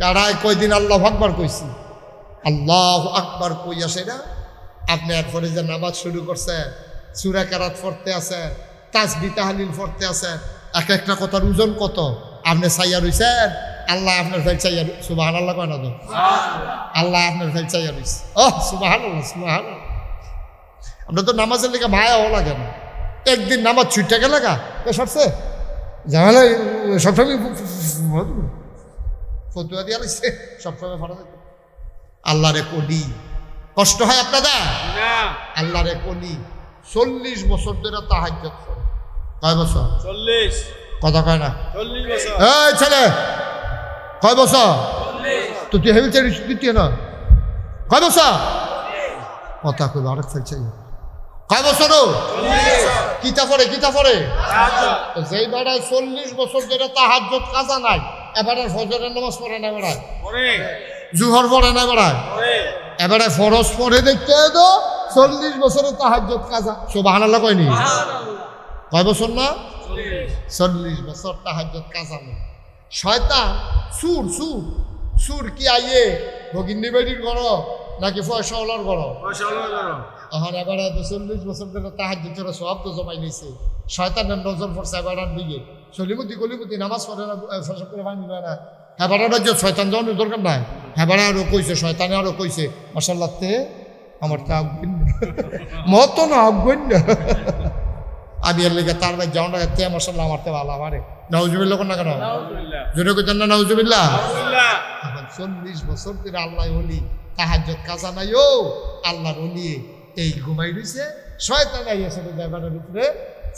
কারায় কয়দিন আল্লাহ আকবার কইছি? আল্লাহ আকবার কইয়া সেটা আপনি এরপরে যে নামাজ শুরু করছেন, সূরা কেরাত পড়তে আছেন, তাসবিহ তাহলিল পড়তে আছেন, এক একটা কথার ওজন কত? আপনি চাইয়া রইছেন, আল্লাহ আপনার ফেল চাইয়া। সুবহানাল্লাহ কয় না তো? আল্লাহ আপনার ফেল চাইয়া রইছে। ওহ সুবহানাল্লাহ, সুবহানাল্লাহ। আমরা তো নামাজের লেগে মায়াও লাগে না। একদিন নামাজ ছুটে গেলে গা সবসে জানালে সবসময় ফতুয়া দিয়া লাগছে, সবসময় ফাটা যেত। আল্লাহরে কলি কষ্ট হয় আপনাদের? আল্লাহরে কলি 40 বছর ধরে তাহাজ্জুদ করে। কয় বছর? 40। কথা কয় না? 40 বছর। এই ছেলে কয় বছর? 40। তো তুই হেবি চাই দিতে না? কয় বছর? কথা কইবা আরেক ফেলছে। কয় বছর? 40। কিতা পড়ে? কিতা পড়ে? যেই বেড়ায় 40 বছর ধরে তাহাজ্জুদ কাজা নাই, এবারে ফজরের নামাজ পড়ে না বেড়ায়, জুহর পড়ে না বেড়ায়, এবারে ফরজ পড়ে দেখতে তো 40 বছরের তাহাজ্জুদ কাজা। সুবহানাল্লাহ কয়নি? কয় বছর না? 40 বছর তাহাজ্জুদ কাজা নেই। শয়তান সুর সুর সুর কি আইয়ে ভগিনী বাড়ির ঘর নাকি পয়সাওয়ালার ঘর? এখন এবার 40 বছর ধরে তাহাজ্জুদের সওয়াব তো জমাই নিছে। শয়তানের নজর পড়ছে এবারের দিকে। সলিমুদ্দি গলিমুদ্দি নামাজ পড়ে না, ফসল করে ভাঙি না। হেবারের রাজ্য শয়তান যাওয়ানোর দরকার নাই। হেবারে আরো কইছে, শয়তানে আরো কইছে মাশাআল্লাহতে আমার তা মত না অজ্ঞন্য। আমি এর লেগে তার ভাই যাও না এতে মাশাআল্লাহ আমার তে ভালো আমারে নাউজুবিল্লাহ কোন না কেন? জোরে কইতেন না নাউজুবিল্লাহ? এখন 40 বছর ধরে আল্লাহ ওলি তাহাজ্জুদ কাজা নাই। ও আল্লাহর ওলি এই ঘুমাই রইছে, শয়তান আইয়াছে দেবারের উপরে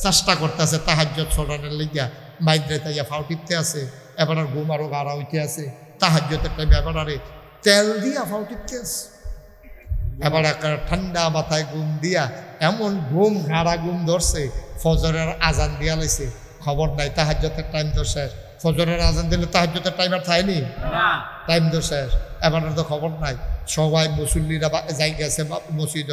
চেষ্টা করতেছে তাহাজ্জুদ ছড়ানোর লিগা। মাইদ্রে তাইয়া ফাউ টিপতে আছে, এবার আর ঘুম আরো গাড়া হইতে আছে। তাহাজ্জুদের টাইমে এবার আরে তেল দিয়া ফাউ টিপতে আছে। এবার একটা ঠান্ডা মাথায় ঘুম দিয়া এমন ঘুম গাড়া ঘুম ধরছে, ফজরের আজান দিয়া লাইছে, খবর নাই তাহাজ্জুদের টাইম তো শেষ। ফজরের আজান দিলে তাহাজ্জুদের টাইম আর থায়নি, টাইম তো শেষ। এবার তো খবর নাই, সবাই মুসল্লিরা যাই গেছে মসজিদ।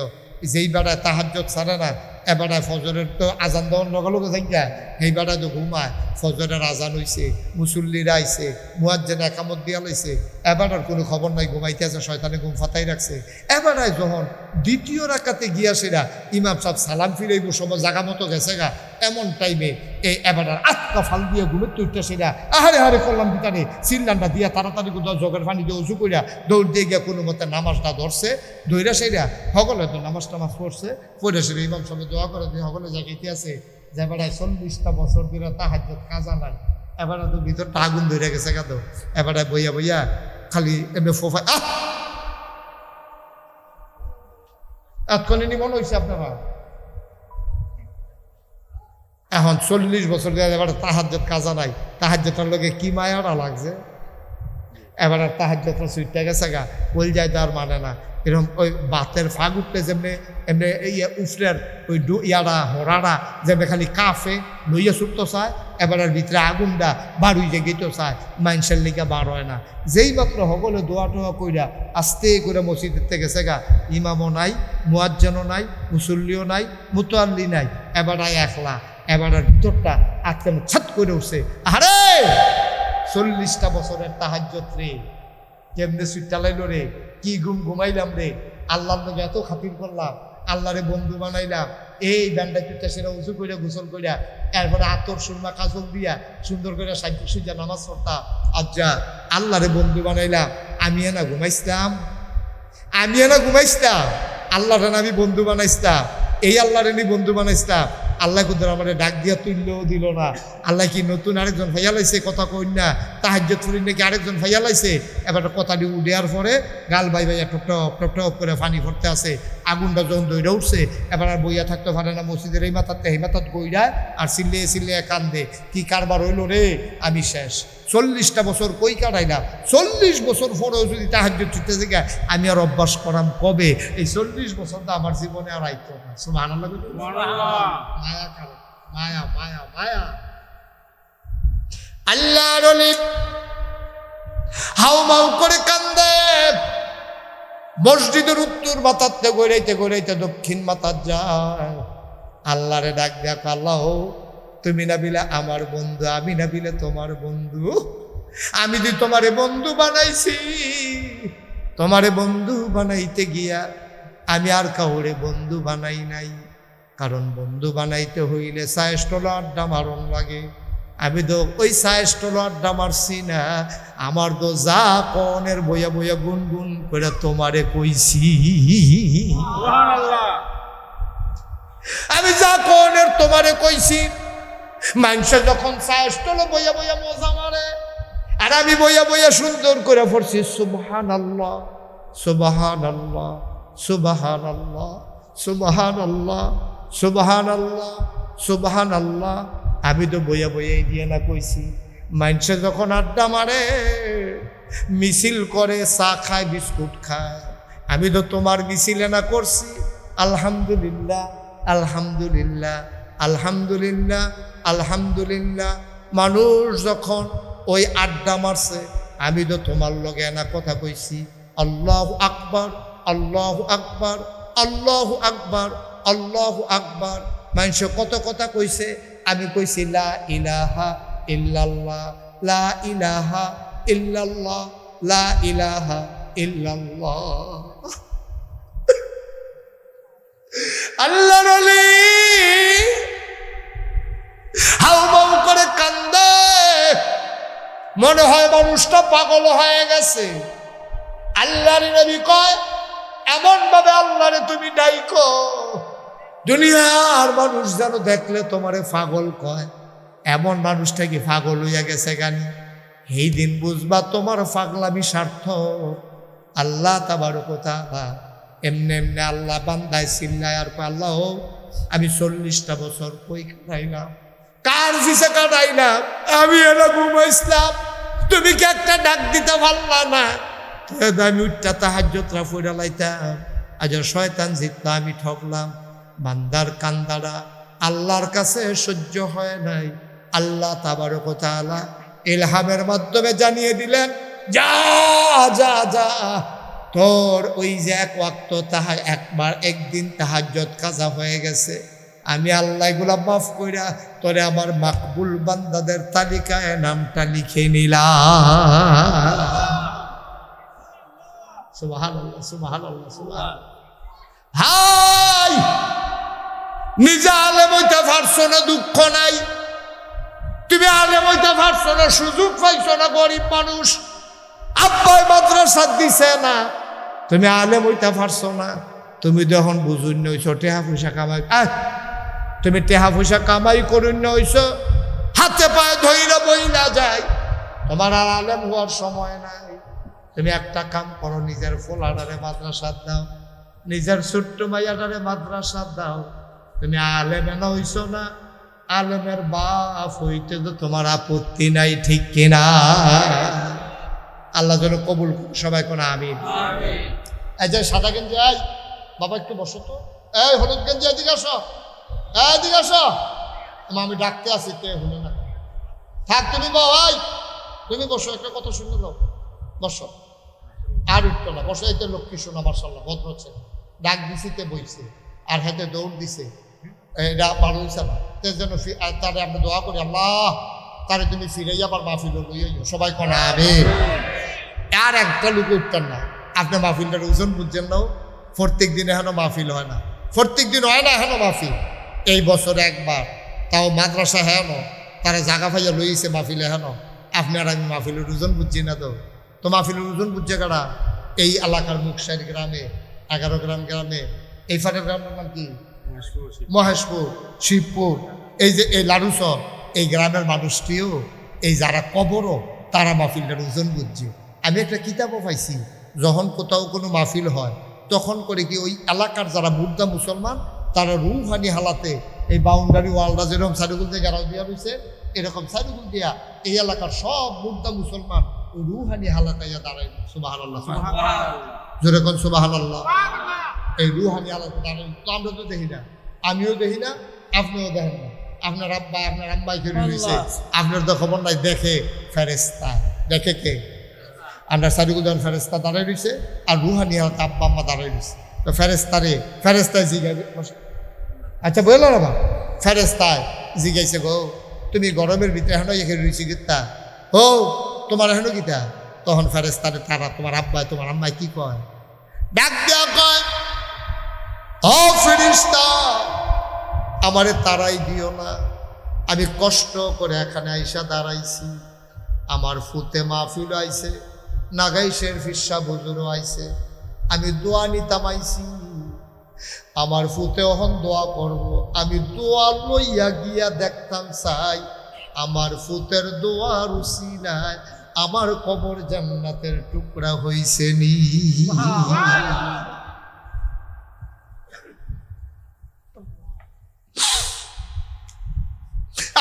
যেই বেড়ায় তাহাজ্জুদ ছাড়ে না, এবারে ফজরের তো আজান দেওয়ার লগে লগে যাই গা, এই বেড়ায় তো ঘুমায়। ফজরের আজান হইছে, মুসল্লিরা আইছে, মুয়াজ্জিন একামত দিয়া লাইছে, এবার আর কোনো খবর নাই, ঘুমাইতে আছে, শয়তানে ঘুম ফাতাই রাখছে। এবারে যখন দ্বিতীয় রাকাতে গিয়াছিরা ইমাম সাহেব সালাম ফিরাইব, সময় জাগা মতো গেছে গা, এমন টাইমে এই এবার আটকা ফাল দিয়ে ঘুমের তুইতেছিরা আহারে হারে করলাম ভিতরে সিল্লানটা দিয়া তাড়াতাড়ি কোথাও জগের পানি দিয়ে উঁচু করিয়া দৌড় দিয়ে গিয়া কোনো মতে নামাজটা ধরছে। দৈরা সেরা সকলে তো নামাজ টামাজ পড়ছে, পড়ে সেরে ইমাম সাহেব দোয়া করে দিয়ে সকলে জায়গাতে আছে যে এবারে 40টা বছর ধরে তাহাজ্জুদ কাজা নাই। এবারে তো ভিতরটা আগুন ধরে গেছে গা। তো এবারে বইয়া বইয়া খালি এমনি ফোফা এতক্ষণে মনে হয়েছে আপনারা। এখন 40 বছর ধরে এবার তাহাজ্জুদ কাজা নাই, তাহাজ্জুদের লগে কি মায়াটা লাগছে। এবার আর তাহাজ্জুদটা সুইটটা গেছে গা, ওই যায় তো আর মানে না। এরকম ওই বাতের ফাগ উঠলে যেমনি এমনি ইয়ে উফরের ওই ইয়ারা হরারা যেমনি খালি কাফে লইয়া ছুটতে চায়, এবার আর ভিতরে আগুনটা বাড়ুই যে গেতেও চায়, মানুষের লিগা বার হয় না। যেই মাত্র সকলে দোয়া টোয়া কইরা আস্তে করে মসজিদের থেকে গেছে গা, ইমামও নাই, মুয়াজ্জিনও নাই, মুসল্লিও নাই, মুতাল্লি নাই, এবার একলা। এবার আর ভিতরটা আজকে ছাত করে উঠছে, আরে 40টা বছরের তাহাজ্জুদ রে, কেমনে সুইটটা লাইল রে, কি ঘুমাইলাম রে, আল্লাহর লগে এত খাতির করলাম, আল্লাহরে বন্ধু বানাইলাম। এই ব্যান্ডা চুটটা সেরা উঁচু করে গোসল করিয়া এরপরে আতর সুরমা কাজল দিয়া সুন্দর করে সাইড সুজা নামাজ পড়তাম। আজ্জা আল্লাহরে বন্ধু বানাইলাম, আমি না ঘুমাইছিলাম, আমি না ঘুমাইছিলাম, আল্লাহরে আমি বন্ধু বানাইছিলাম, এই আল্লাহরে নি বন্ধু বানাইছিলাম। আল্লাহ কুদ্দুর আমার ডাক দিয়া তুললেও দিল না। আল্লাহ কি নতুন আরেকজন ভাইয়া লাইছে, কথা কই না তাহাজ্জুদ পড়ি নাকি আরেকজন ভাইয়া লাইছে। এবার কথাটি উড়িয়ার পরে গাল ভাই ভাইয়া টপ টপ টপ করে পানি ভরতে আছে। আগুনটা যখন দইরা উঠছে, এবার আর বইয়া থাকতে পারে না, মসজিদের এই মাথাতে এই মাথাত বইরা আর চিল্লিয়ে চিল্লিয়ে কান্দে, কি কারবার হইল রে, আমি শেষ। 40টা বছর কই কাটাইলাম, 40 বছর পরেও যদি তাহাজ্জুদ ছুটতে থেকে আমি আর অভ্যাস করাম কবে? এই 40 বছরটা আমার জীবনে আর আইতো না। সুবহানাল্লাহ, মায়া কারণ, মায়া মায়া মায়া। আল্লাহর ওলি হাউ মাউ করে কান্দে, মসজিদের উত্তর মাথাতে গড়াইতে গড়াইতে দক্ষিণ মাথার যায়। আল্লাহরে ডাক দেখ, আল্লাহ তুমি না বিলে আমার বন্ধু, আমি না বিলে তোমার বন্ধু। আমি যে তোমারে বন্ধু বানাইছি, তোমারে বন্ধু বানাইতে গিয়া আমি আর কাউরে বন্ধু বানাই নাই। কারণ বন্ধু বানাইতে হইলে সায়েস্টল আড্ডা মারণ লাগে। আমি তো ওই সায়েস্টল আড্ডা মারছি না, আমার তো যা কনের বইয়া বইয়া গুনগুন করে তোমারে কইছি। আমি যা কনের তোমারে কইছি। মানুষে যখন সায়েস্টল বইয়া বইয়া মজা মারে, আর আমি বইয়া বইয়া সুন্দর করে পড়ছি সুবহানাল্লাহ সুবহানাল্লাহ সুবহানাল্লাহ সুবহানাল্লাহ সুবহানাল্লাহ সুবহানাল্লাহ। আমি তো বইয়া বইয়াই দিয়ে না কইছি। মানুষে যখন আড্ডা মারে, মিছিল করে, চা খায়, বিস্কুট খায়, আমি তো তোমার মিছিলে না করছি আলহামদুলিল্লাহ আলহামদুলিল্লাহ আলহামদুলিল্লাহ আলহামদুলিল্লাহ। মানুষ যখন ওই আড্ডা মারছে, আমি তো তোমার লগে না কথা কইছি আল্লাহু আকবার আল্লাহু আকবার আল্লাহু আকবার আল্লাহু আকবার মানুষ কত কথা কইছে, আমি কইছি লা ইলাহা ইল্লাল্লাহ, লা ইলাহা ইল্লাল্লাহ, লা ইলাহা ইল্লাল্লাহ। আল্লাহর ওলি হাউমাউ করে কান্দে, মনে হয় মানুষটা পাগল হয়ে গেছে। আল্লাহর নবী কয়, এমন ভাবে আল্লাহরে তুমি ডাইকো দুনিয়ার মানুষ যেন দেখলে তোমারে পাগল কয়। এমন মানুষটা কি পাগল হইয়া গেছে গানি? এই দিন বুঝবা তোমার পাগলামি সার্থক। আল্লাহ তাবারক ওয়া তাআলা এমনি এমনি আল্লাহ বান্দায় চিল্লায় আর কয়, আল্লাহ আমি 40টা বছর কই কাটাইলাম, কার পিছে কাটাইলাম, আমি এলা ঘুমাইছিলাম, তুমি কি একটা ডাক দিতে পারলা না? আমি উঠটা তাহাজ্জুদরা পড়া লাইতাম, আজ শয়তান জিতলা, আমি ঠকলাম। বান্দার কান্দারা আল্লাহর কাছে সহ্য হয় নাই। আল্লাহ তাবারক ওয়া তাআলা ইলহামের মাধ্যমে জানিয়ে দিলেন, যা যা যা, তোর ওই যে এক ওয়াক্ত একবার একদিন তাহাজ্জুদ কাজা হয়ে গেছে, আমি আল্লাহ এগুলা মাফ কইরা তোরে আমার মাকবুল বান্দাদের তালিকায় নামটা লিখে নিলাম। সুবহানাল্লাহ, সুবহানাল্লাহ, সুবহানাল্লাহ। হাই, নিজে আলেম হইতে পারছো না, দুঃখ নাই। তুমি আলেম হইতে পারছো না, সুযোগ পাইছো না, গরিব মানুষ, আব্বাই মাদ্রাসা দিছে না, তুমি আলেম হইতে পারছো না। তুমি যখন বুঝুন হইছো টেহা পয়সা কামাই, তুমি টেহা পয়সা কামাই করুন হইছো, হাতে পায়ে ধইরা বইলা যায়, তোমার আর আলেম হওয়ার সময় নাই। তুমি একটা কাম করো, নিজের ফোলাডারে মাদ্রাসা দাও, নিজের ছোট্ট মাইয়াডারে মাদ্রাসা দাও। তুমি আলেম এনা হইছো না, আলেমের বাপ হইতে তো তোমার আপত্তি নাই, ঠিক কিনা? আল্লাহ যেন কবুল, সবাই কোন আমিন। এই যে সাদা গেঞ্জি, আই বাবা একটু বসো তো, এই হলুদ গেঞ্জি এদিকে আসো, এদিকে আসো, আমি ডাকতে আসি, তে হলো না, থাক তুমি ভাই, তুমি বসো, একটা কথা শুনে দাও, বসো, আর উঠতো না, বসো। এই তো লক্ষ্মী শোনা, মার্শাল্লাহ, ভদ্র হচ্ছে, ডাক দিছিতে বইছে, আর হাতে দৌড় দিছে, এটা ভালো হয়েছে না, যেন তারে আমরা দোয়া করি, আল্লাহ তারে তুমি ফিরে আবার মাহফিল লইয়া সবাই কোনা আমিন। আর একটা লোক উঠতেন না, আপনি মাহফিলটার ওজন বুঝছেন না, প্রত্যেক দিন এখনো মাহফিল হয় না, প্রত্যেক দিন হয় না এখনো মাহফিল, এই বছরে একবার, তাও মাদ্রাসা হেন তারা জাগা ফাইয়া লইছে মাহফিল হেন, আপনি আর আমি মাহফিলের ওজন বুঝছি না, তো মাহফিলের ওজন বুঝছে কারা? এই এলাকার মুকসাইর গ্রামে, 11 গ্রাম গ্রামে, এই ফাটের গ্রামের নাম কি? মহেশপুর, শিবপুর, এই যে এই লাড়ুসর, এই গ্রামের মানুষটিও, এই যারা কবরও, তারা মাহফিলটার ওজন বুঝছে। আমি একটা কিতাবও পাইছি, যখন কোথাও কোনো মাহফিল হয় তখন করে কি ওই এলাকার যারা মুর্দা মুসলমান, তারা রুহানি হালাতে এই বাউন্ডারি ওয়ালটা যেরকম সাইডুগুল দিয়ে গাড়াও দিয়া রয়েছে, এরকম সাইডুগুল দিয়া এই এলাকার সব মুর্দা মুসলমান ওই রুহানি হালাতাইয়া দাঁড়াই। সুবহানাল্লাহ, যেরকম সুবহানাল্লাহ, এই রুহানি হালাতে দাঁড়াই। তো আমরা তো দেখি না, আমিও দেখি না, আপনিও দেখেন না, আপনার আব্বা আপনার আম্মাই কেন রয়েছে, আপনার তো খবর নাই, দেখে ফেরেস্তা, দেখে কে? আমরা সাইডুগুল যখন ফেরেস্তা দাঁড়াই রয়েছে, আর রুহানি হালাতে আব্বা আম্মা দাঁড়াই রয়েছে, তো ফেরেস্তায় জিগাইবে, আচ্ছা বললো না, ফেরেস্তায় জিগাইছে, গো তুমি গরমের ভিতরে এখনো এখানে রয়েছি গীতা, ও তোমার এখনো গীতা? তখন ফেরেস্তারে তারা, তোমার আব্বায় তোমার আম্মায় কি কয়? ডাক দেওয়া কয়, ও ফেরেস্তা, আমারে তারাই দিও না, আমি কষ্ট করে এখানে আইসা দাঁড়াইছি, আমার ফুতে মাহফিল আইছে, নাগাইশের ফিরসা বুজুরও আইছে, আমি দোয়া নিতাম আইছি, আমার ফুতে অহন দোয়া করব, আমি দোয়া লইয়া গিয়া দেখতাম চাই, আমার ফুতের দোয়ার উসিলায় আমার কবর জান্নাতের টুকরা হইছে নি।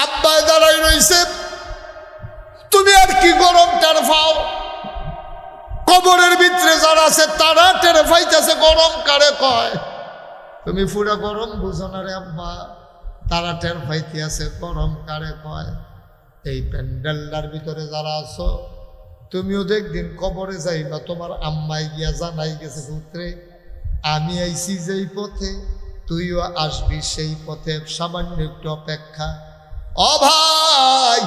আব্বাই দাঁড়াই রইছে, তুমি আর কি গরম টের পাও? কবরের ভিতরে যারা আছে তারা টের পাইতেছে গরম কারে কয়। তুমি পুরা গরম বুঝো না রে আব্বা, তারা টের পাইতে আছে গরম কারে কয়। এই প্যান্ডেলটার ভিতরে যারা আছো, তুমিও তো একদিন কবরে যাইবা, তোমার আম্মাই গিয়া জানাই গেছে, পুত্রে আমি আইছি যেই পথে তুইও আসবি সেই পথে, সামান্য একটু অপেক্ষা। ও ভাই,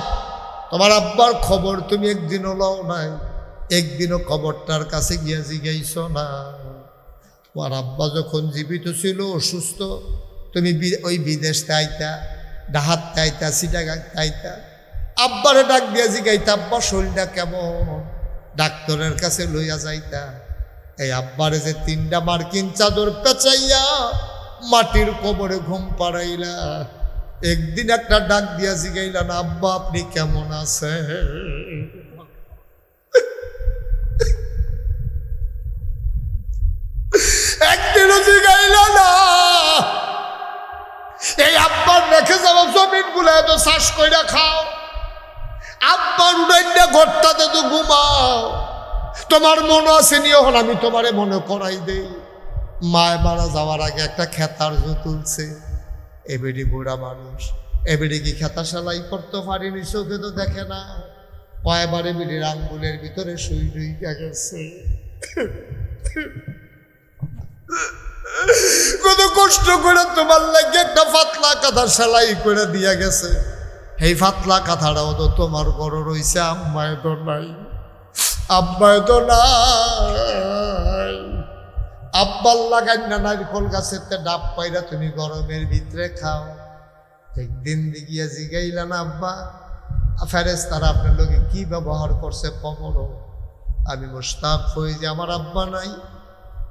তোমার আব্বার খবর তুমি একদিনও লও নাই, একদিনও খবরটার কাছে গিয়া জিগাইছ না। তোমার আব্বা যখন জীবিত ছিল অসুস্থ, তুমি ওই বিদেশ তাইতা, ডাহাত তাইতা, চিটাগাং তাইতা, আব্বারে ডাক দিয়া জিগাইতা আব্বা শরীরটা কেমন, ডাক্তারের কাছে লইয়া যাইতা। এই আব্বারে যে 3টা মার্কিন চাদর পেঁচাইয়া মাটির কবরে ঘুম পাড়াইলা, একদিন একটা ডাক দিয়া জিগাইলা না আব্বা আপনি কেমন আছেন? একদিনও জিগাইলা না। এই আব্বার রেখে যাওয়া জমিন গুলা এত চাষ কইরা খাও, আব্বার উড়াইয়া ঘরটাতে তো ঘুমাও। তোমার মনে আছে নিয়ে হল আমি তোমারে মনে করাই দেই, মায় মারা যাওয়ার আগে একটা খেতার জো তুলছে। এবেডি বুড়া মানুষ, এবেডি কি খেতা সেলাই করতে পারিনি, চোখে তো দেখে না। কয়বারে বিড়ির আঙ্গুলের ভিতরে সুই ঢুইকা গেছে। কত কষ্ট করে তোমার লাগে একটা পাতলা কাঁথা সেলাই করে দিয়া গেছে। এই পাতলা কাঁথাটাও তো তোমার ঘরে রয়েছে, আম্মায় তো নাই, আব্বায় তো নাই। আব্বার লাগাই না নারিকল গাছের ডাব পাইরা তুমি গরমের ভিতরে খাও। একদিন দিগিয়া জিগাইলা না আব্বা ফেরেশতারা আপনার লোকে কি ব্যবহার করছে কমরও? আমি মুশতাক হয়ে যে আমার আব্বা নাই।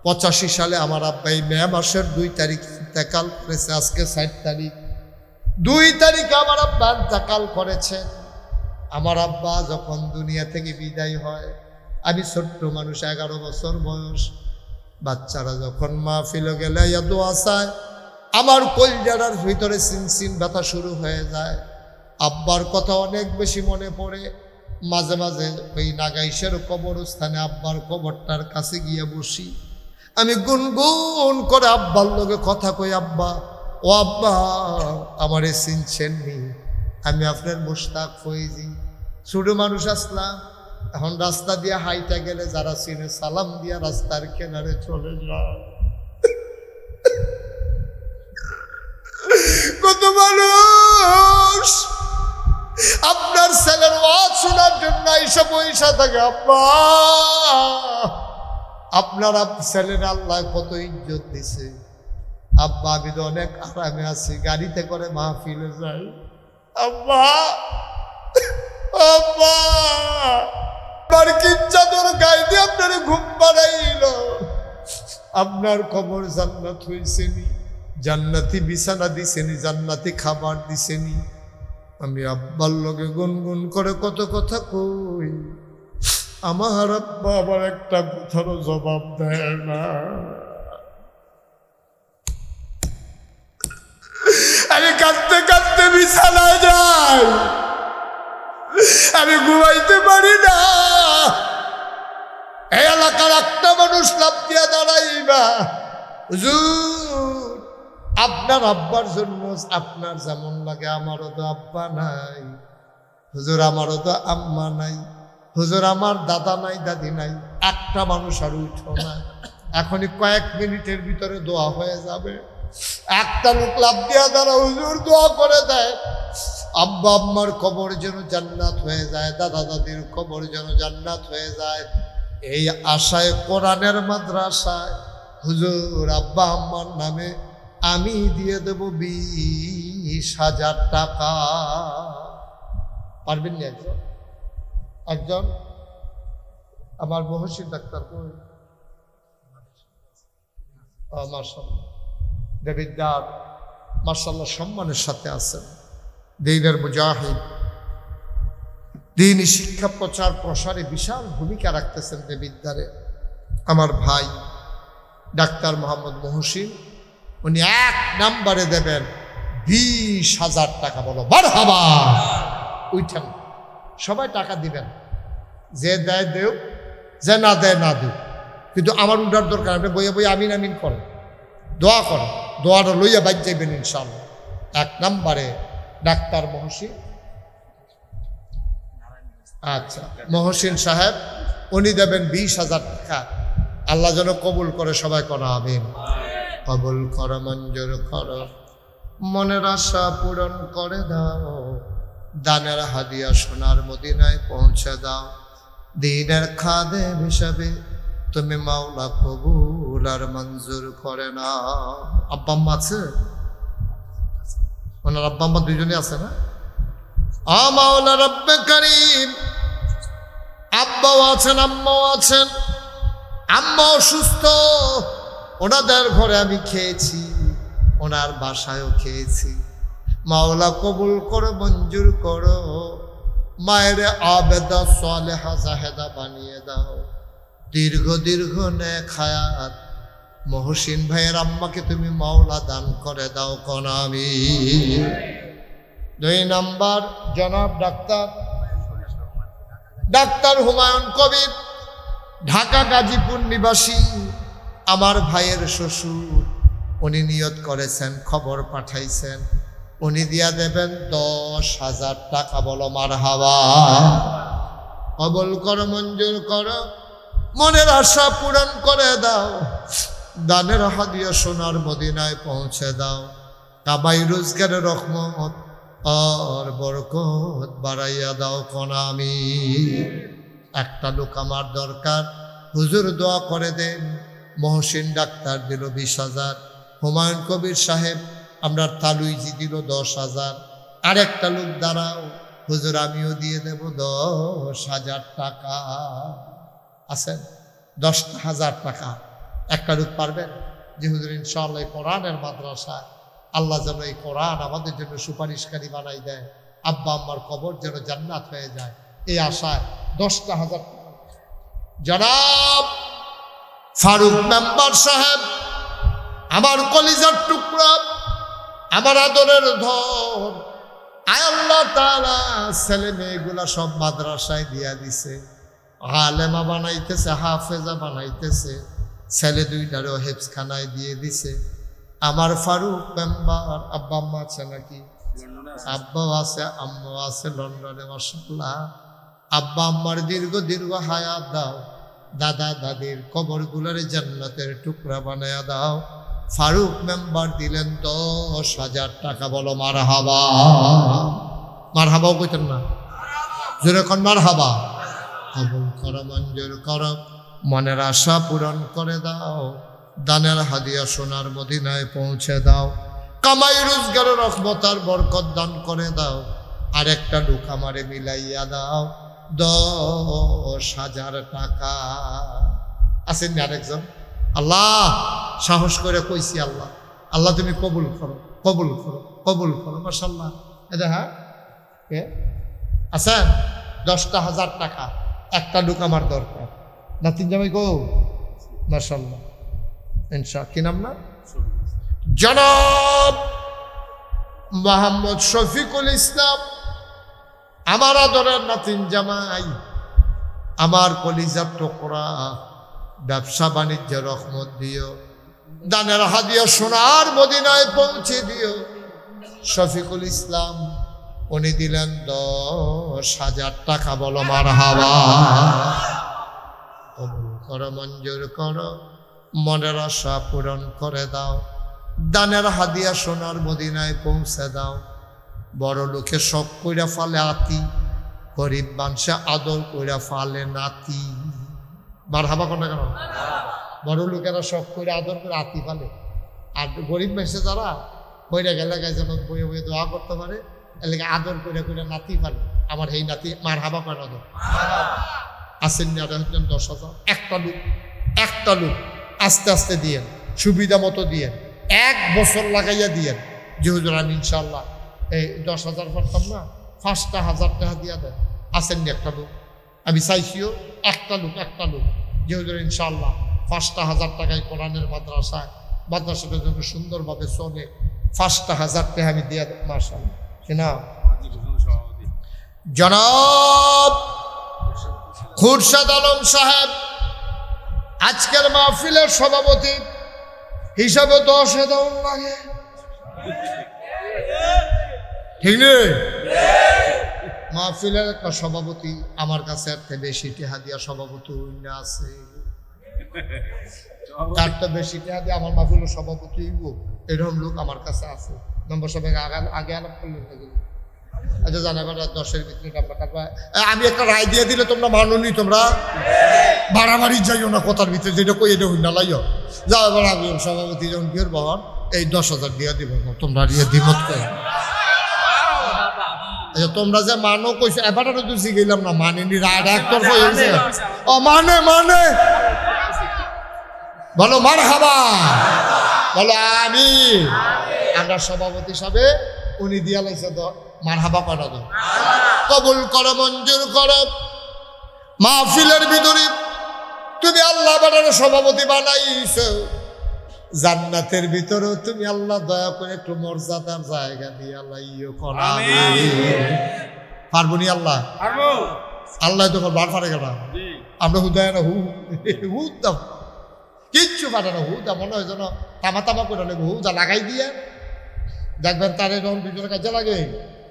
85 সালে আমার আব্বা এই মে মাসের 2 তারিখ ইন্তেকাল করেছে। আজকে 4 তারিখ, 2 তারিখে আমার আব্বা ইন্তেকাল করেছে। আমার আব্বা যখন দুনিয়া থেকে বিদায় হয়, আমি ছোট্ট মানুষ, 11 বছর বয়স। বাচ্চারা যখন মাহফিলে গেলে দোয়া চায়, আমার কলজাটার ভিতরে সিনসিন ব্যথা শুরু হয়ে যায়। আব্বার কথা অনেক বেশি মনে পড়ে। মাঝে মাঝে ওই নাগাইশের কবরস্থানে আব্বার কবরটার কাছে গিয়ে বসি। আমি গুনগুন করে আব্বার লোকে কথা কই, আব্বা ও আব্বা আমারে চিনছেন নি, আমি আপনার মুশতাক ফয়েজি, ছোট মানুষ আসলাম। এখন রাস্তা দিয়ে হাইটা গেলে যারা চিনে সালাম দিয়া রাস্তার কিনারে চলে যায়। কত মানুষ আপনার ছেলের ওয়াজ শোনার জন্য এসে পয়সা থাকে। আব্বা আপনার ছেলের আল্লাহ কত ইজ্জত দিছে। আব্বা আমি তো অনেক আরামে আছি, গাড়িতে করে মাহফিলে যাই। আব্বা আব্বা মার্কিন চাদর গায়ে দিয়ে আপনার ঘুম পাড়াইল, আপনার কবর জান্নাত হইছেনি, জান্নাতি বিছানা দিছেনি, জান্নাতি খাবার দিছেনি। আমি আব্বার লগে গুনগুন করে কত কথা কই, আমার আব্বা আবার একটা কথারও জবাব দেয় না। আমি কাঁদতে কাঁদতে বিছানায় যাই, আমি ঘুমাইতে পারি না। এই এলাকার একটা মানুষ লাভ দিয়া দাঁড়াইবা, হুজুর আপনার আব্বার জন্য আপনার যেমন লাগে আমারও তো আব্বা নাই, হুজুর আমারও তো আম্মা নাই, হুজুর আমার দাদা নাই দাদি নাই। একটা মানুষ আর উঠো না, এখনই কয়েক মিনিটের ভিতরে দোয়া হয়ে যাবে। একটা লোক লাভ দিয়া দাঁড়া, হুজুর দোয়া করে দেয় আব্বা আম্মার কবর যেন জান্নাত হয়ে যায়, দাদা দাদির কবর যেন জান্নাত হয়ে যায়। এই আশায় কোরআনের মাদ্রাসায় হুজুর আব্বা আম্মার নামে আমি দিয়ে দেব 20,000 টাকা। পারবেন না একজন? আমার মহসিন ডাক্তার কই? মাশাআল্লাহ, দেবিদ্দার মাশাআল্লাহ সম্মানের সাথে আছেন, দ্বীনের মুজাহিদ, দ্বীনি শিক্ষা প্রচার প্রসারে বিশাল ভূমিকা রাখতেছেন দেবিদ্দারে। আমার ভাই ডাক্তার মোহাম্মদ মহসিন, উনি 1 নম্বরে দেবেন 20,000 টাকা। বলো মারহাবা। উঠেন, সবাই টাকা দিবেন, যে দেয় দেও, যে না দেয় না দেও, কিন্তু আমার উঠার দরকার। আপনি বইয়ে বইয়ে আমিন আমিন করেন, দোয়া করেন, দোয়াটা লইয়া বাইক যাইবেন ইনশাআল্লাহ। 1 নম্বরে ডাক্তার মহসিন। আচ্ছা, মহসিন সাহেব উনি দেবেন 20,000 টাকা। আল্লাহ যেন কবুল করে, সবাই করা আমিন। কবুল কর মঞ্জুর কর মনের আশা পূরণ করে দাও দানের হাদিয়া সোনার মদিনায় পৌঁছে দাও দিনের খাদেম হিসাবে তুমি মাওলা কবুল আর মঞ্জুর করে না আব্বা আম্মা আছে ওনার আব্বা আম্মা দুইজনই আছে না মাওলা রব্বে কারীম আব্বাও আছেন আম্মাও আছেন আম্মা অসুস্থ ওনাদের ঘরে আমি খেয়েছি ওনার বাসায়ও খেয়েছি মাওলা কবুল করো মঞ্জুর করো মায়ের আবেদা সালেহা জাহেদা বানিয়ে দাও দীর্ঘ দীর্ঘ নেক হায়াত মহসিন ভাইয়ের আম্মাকে তুমি মাওলা দান করে দাও কোন আমি 2 নাম্বার জনাব ডাক্তার হুমায়ুন কবির ঢাকা গাজীপুর নিবাসী আমার ভাইয়ের শ্বশুর উনি নিয়ত করেছেন খবর পাঠাইছেন উনি দিয়া দেবেন 10,000 টাকা বলো মারহাবা কবুল করো মঞ্জুর করো মনের আশা পূরণ করে দাও দানের হাদিয়া সোনার মদিনায় পৌঁছে দাও কামাই রোজগারের রহমত আর বরকত বাড়াইয়া দাও কোন আমি একটা লোক আমার দরকার হুজুর দোয়া করে দেন মহসিন ডাক্তার দিল 20,000 হুমায়ুন কবির সাহেব আমরা তালুইজি দিল 10,000 আরেকটা লোক দাঁড়াও হুজুর আমিও দিয়ে দেব 10,000 টাকা আছেন 10,000 টাকা একটা লোক পারবেন যে হুজুর ইনশাআল্লাহ কোরআনের মাদ্রাসা আল্লাহ যেন এই কোরআন আমাদের জন্য সুপারিশকারী বানাই দেয় আব্বা আম্মার কবর যেন জান্নাত হয়ে যায় এই আশায় 10,000 টাকা জনাব ফারুক মেম্বার সাহেব আমার কলিজার টুকরা আমার আদরের ধন আয় আল্লাহ তাআলা ছেলে মেয়েগুলা সব মাদ্রাসায় দিয়া দিছে আলেমা বানাইতেছে হাফেজা বানাইতেছে ছেলে 2টারও হেফজখানায় দিয়ে দিছে আমার ফারুক মেম্বার আব্বা আম্মা আছে নাকি আব্বাও আছে আম্মাও আছে লন্ডনে মাশাআল্লাহ আব্বা আম্মার দীর্ঘ দীর্ঘ হায়াত দাও দাদা দাদির কবরগুলোর জান্নাতের টুকরা বানায়া দাও ফারুক মেম্বার দিলেন 10,000 টাকা বলো মারহাবা মারহাবাও কইতেন না জোরে কোন মারহাবা কবুল করো মঞ্জুর করো মনের আশা পূরণ করে দাও দানের হাদিয়া সোনার মদিনায় পৌঁছে দাও কামাই রোজগারের রহমত আর বরকত দান করে দাও আরেকটা লোক আমারে মিলাইয়া দাও 10,000 টাকা আছেন না আরেকজন আল্লাহ সাহস করে কইছি আল্লাহ আল্লাহ তুমি কবুল করো কবুল করো কবুল করো মাশাআল্লাহ এটা হ্যাঁ কে আছেন 10,000 টাকা একটা লোক আমার দরকার নাতিন জামাই গো মাশাআল্লাহ ইনশা কি নাম না জনাব মোহাম্মদ শফিকুল ইসলাম আমার আদরের নাতিন জামাই আমার কলিজার টুকরা ব্যবসা বাণিজ্যের রহমত দিও দানের হাদিয়া সোনার মদিনায় পৌঁছে দিও শফিকুল ইসলাম উনি দিলেন 10,000 টাকা বলো মারহাবা কবুল করো মঞ্জুর করো মনের আশা পূরণ করে দাও দানের হাদিয়া সোনার মদিনায় পৌঁছে দাও বড় লোকে শখ কইরা ফালে আতি গরিব মানুষে আদর কইরা ফালে নাতি মারহাবা কোন কেন বড় লোকেরা শখ করে আদর করে আতি ফালে আর গরিব মানুষে যারা কইরা গেলে যেন বইয়ে বইয়ে দোয়া করতে পারে এলাকা আদর করে করে নাতি ফালে আমার এই নাতি মারহাবা কেন আদর আসেন না 10,000 একটা লোক আস্তে আস্তে দিয়েন সুবিধা মতো দিয়েন 1 বছর লাগাইয়া দিয়েন যে হুজুর আমি ইনশাআল্লাহ এই 10,000 পারতাম না 5,000 টাকা দিয়া দেন আসেন না একটা লোক আমি চাইছিও একটা লোক যে হুজুর ইনশাআল্লাহ 5,000 টাকায় কোরআনের মাদ্রাসাটা যেন সুন্দরভাবে চলে 5,000 টাকা আমি দিয়া দেব মাশাআল্লাহ কিনা জনাব খুরশাদ আলম সাহেব আজকের মাহফিলের সভাপতি হিসাবে 10,000 লাগে ঠিক নেই মাহফিলের একটা সভাপতি আমার কাছে একটা বেশি টেহা দিয়া সভাপতি আছে তারটা বেশি টাকা দিয়ে আমার মাহফিলের সভাপতি হইব, এরকম লোক আমার কাছে আছে। নম্বর সবাই আগে আলাপ করলেন না। আচ্ছা জানা এবার 10-এর ভিতরে আমরা কাটবা। আমি একটা রায় দিয়ে দিলে তোমরা মাননি, তোমরা বাড়াবাড়ি যাইও না কথার ভিতরে, যেটা কই এটা হই না লাইও যাও। এবার আমি সভাপতি যখন বিয়ের বহন এই 10,000 দিয়ে দিব, তোমরা দিয়ে দ্বিমত করে। আচ্ছা তোমরা যে মানো কইছো, এবার তো শিখাইলাম না, মানেনি, রায়টা একতরফা হয়েছে। ও মানে বলো মারহাবা, বলো আমি। আমরা সভাপতি হিসাবে উনি দিয়া লাইছে তো মারহাবা করা দাও, কবুল করো, মঞ্জুর করো। মাহফিলের ভিতরে তুমি আল্লাহ বানানো সভাপতি বানাইছো, জান্নাতের ভিতরেও তুমি আল্লাহ দয়া করে একটু মর্যাদার জায়গা দিয়ে আল্লাহ ইয়ে করা। পারবনি আল্লাহ? আল্লাহ তো বার পারে কেনা, আমরা হুদায় না হুদাম কিচ্ছু পারে না, হুদা মনে হয় যেন তামা করে নেবো, হুদা লাগাই দিয়ে দেখবেন তার যখন ভিতরে কাজে লাগে,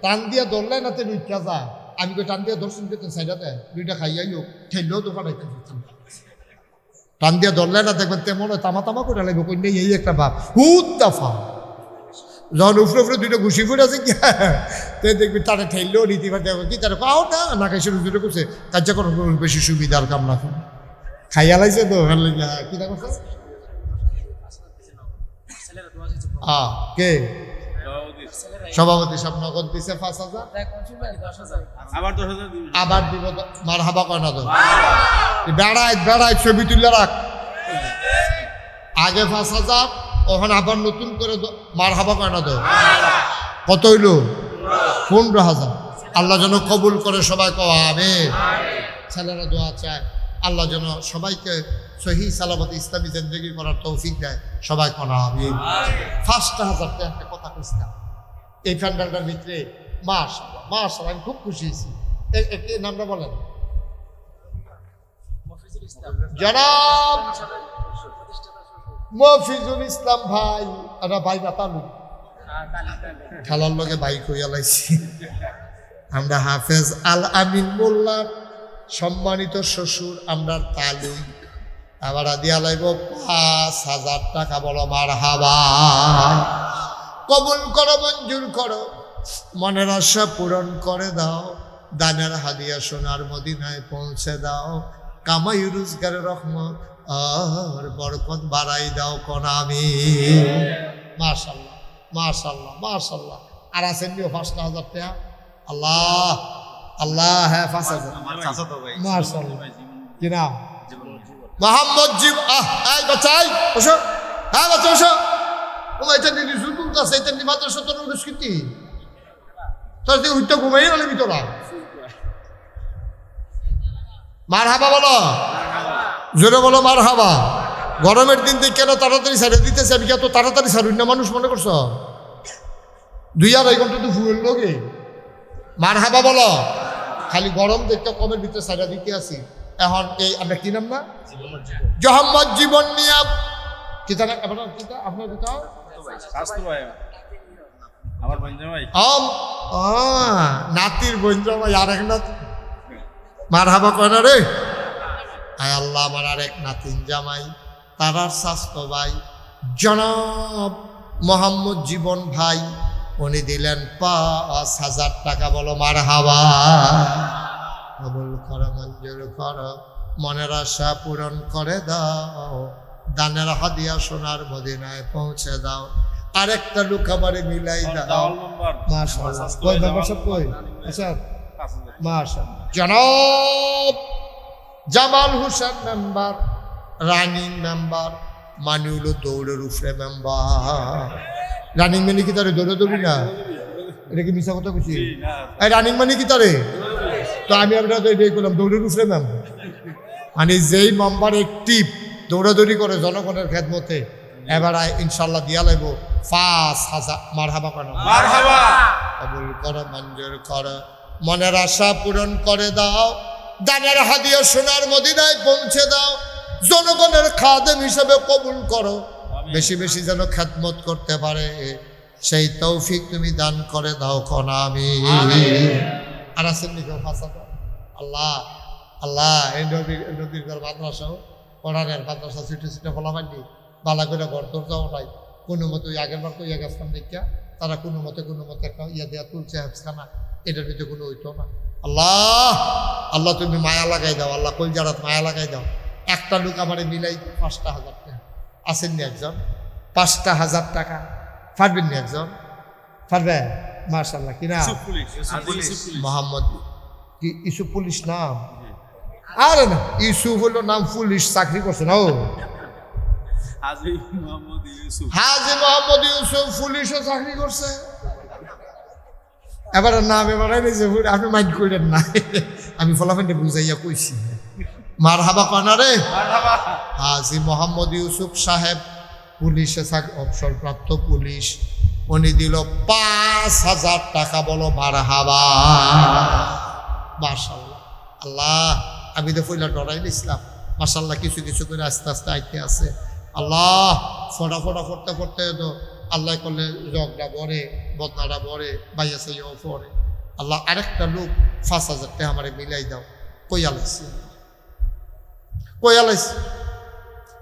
টান দিয়া ধরলে না তো লুইটা যা। আমি কই টান দিয়া ধরছেন পেতেন সাইডাতে দুইটা খাইয়াইও ঠেললেও তো ফাটাইতেন, টান দিয়া ধরলে না দেখবেন তেমন তামা করে লাগবে, কই নেই এই একটা ভাব হুদ দফা। যখন উফরে দুইটা ঘুষি ফুটে আছে কি তো দেখবি তারা ঠেললেও নীতি পাঠে কি তারা পাও না খাইছে রুজুরে করছে কার্যকরণ বেশি সুবিধার কাম না খাইয়া লাইছে তো কি না করছে কে সভাপতি সব নগদ দিছে 5,000, আবার দিব মারহাবা কয় না তো বেড়ায় ছবি তুলে রাখ। আগে 5,000, ওখানে আবার নতুন করে মারহাবা কয় না তো। কত হইল? 15,000। আল্লাহ যেন কবুল করে, সবাই কওয়া আমিন। ছেলেরা দোয়া চায় আল্লাহ যেন সবাইকে সহি সালামত ইসলামী জিন্দেগি করার তৌফিক দেয়, সবাই কনা আমিন। 5,000 টাকা একটা কথা কইছিলাম এই প্যান্ডেলটার ভিতরে। মাশাআল্লাহ আমি খুব খুশি হয়েছি। একটি নামটা বলেন। জনাব মফিজুল ইসলাম ভাই, আমরা ভাই বাতালু খেলার লগে ভাই কইয়া লাইছি। আমরা হাফেজ আল আমিন মোল্লার সম্মানিত শ্বশুর, আমরা তালুই আবার দিয়া লাইব 5,000 টাকা। বলো মারহাবা, কবুল করো, মঞ্জুর করো, মনের আশা পূরণ করে দাও, দানের হাদিয়া সোনার মদিনায় পৌঁছে দাও, কামাই রোজগারের রহমত আর বরকত বাড়াই দাও কোন আমিন। মাশাআল্লাহ মাশাআল্লাহ মাশাআল্লাহ। আর আছেন 5,000 টাকা। আল্লাহ আল্লাহ, হ্যাঁ 5,000 মাশাআল্লাহ। কি নাম? মোহাম্মদ জীব। এই বাচ্চাই বসো, হ্যাঁ বাচ্চা বসো। এটা নিয়ে জুলুম আছে, এটা নিয়ে মাদ্রাসা তোর সংস্কৃতি তোর দিকে উঠতে ঘুমাই নালে ভিতরা। মারহাবা বলো, জোরে বলো মারহাবা। গরমের দিন দিয়ে কেন তাড়াতাড়ি ছাড়ে দিতেছে? আমি এত তাড়াতাড়ি ছাড়ুন না মানুষ মনে করছো? 2-2.5 ঘন্টা তো ফুয়ের লোকে। মারহাবা বলো। খালি গরম দেখতে কমের ভিতরে ছাড়া দিতে আসি। এখন এই আমরা কি নাম না মোহাম্মদ জীবন নিয়ে কিতা আপনার কিতা আপনার কিতা নাতির বন্ধু ভাই আরেক নাতি। মারহাবা কয় না রে। আয় আল্লাহ, আমার আরেক নাতিন জামাই, তারার স্বাস্থ্য ভাই জনাব মোহাম্মদ জীবন ভাই, উনি দিলেন 5,000 টাকা। বলো মারহাবা, কবুল করো, মঞ্জুর করো, মনের আশা পূরণ করে দাও, দানের হাদিয়া সোনার মদিনায় পৌঁছে দাও। আরেকটা লোক আমারে মিলাই দাও। মাশাআল্লাহ। কই মেম্বারশিপ কই? আচ্ছা মাশাআল্লাহ। জনাব Jamal Hossain member, running member, মানে হলো দৌড়ের উপরে মেম্বার। রানিং মানে কি তারে দৌড়ি না? এটা কি মিশা কথা বলছি? এই রানিং মানে কি তারে? তো আমি আপনার তো এটাই করলাম, দৌড়ের উপরে মেম্বার মানে যেই মেম্বার একটিভ দৌড়াদৌড়ি করে জনগণের খেদমতে, এবার ইনশাল্লাহ দিয়া লাগব 5,000। মারহাবা কেন? মারহাবা। কবুল করো, মঞ্জুর করো, মনের আশা পূরণ করে দাও, দানের হাদিয়া সোনার মদিনায় পৌঁছে দাও, জনগণের খাদেম হিসেবে কবুল করো, বেশি বেশি যেন খেদমত করতে পারে সেই তৌফিক তুমি দান করে দাও কোন আমিন। আর আছেন নি কেউ? 5,000। আল্লাহ আল্লাহ, এই নবীর মাদ্রাসাও কোরআনের মাদ্রাসা ছুটে ছুটে ফলা পাইনি বালা করে ঘর তোর যাওয়া নাই কোনো মতো ওই আগের বার তো ইয়া গেছিলাম দেখিয়া তারা কোনো মতে একটা ইয়া দেওয়া তুলছে হাফখানা এটার ভিতরে কোনো হইতো না। আল্লাহ আল্লাহ তুমি মায়া লাগাই দাও, আল্লাহ কই জারাত মায়া লাগাই দাও। একটা লোক আমারে মিলাই 5,000 টাকা আসেননি একজন, 5,000 টাকা পারবেন নি একজন? পারবে? মাশাআল্লাহ। কিনা মোহাম্মদ কি ইউসুফ পুলিশ নাম? আরে না, ইউসুফ হলো নাম, পুলিশ চাকরি করছে না ও। হাজী মোহাম্মদ ইউসুফ পুলিশও চাকরি করছে। এবার নাম এবার আপনি মাইন্ড করেন না, আমি ফলাফেন্টে বুঝাইয়া কইছি। মারহাবা কনা রে। হাজী মোহাম্মদ ইউসুফ সাহেব পুলিশে অবসরপ্রাপ্ত পুলিশ, উনি দিল 5,000 টাকা। বলো মারহাবা। মাশাআল্লাহ। আল্লাহ আমি তো পয়লা ডরাই নিছিলাম, মাশাআল্লাহ কিছু কিছু করে আস্তে আস্তে আইতে আছে। আল্লাহ ফোটা পড়তে পড়তে তো আল্লাহ করলে জগটা বড়ে, বদনাটা বড়ে, বাইয়া সাইয়াও পড়ে। আল্লাহ আরেকটা লোক 5,000 টাকা আমারে মিলাই দাও। কইয়া লাইছি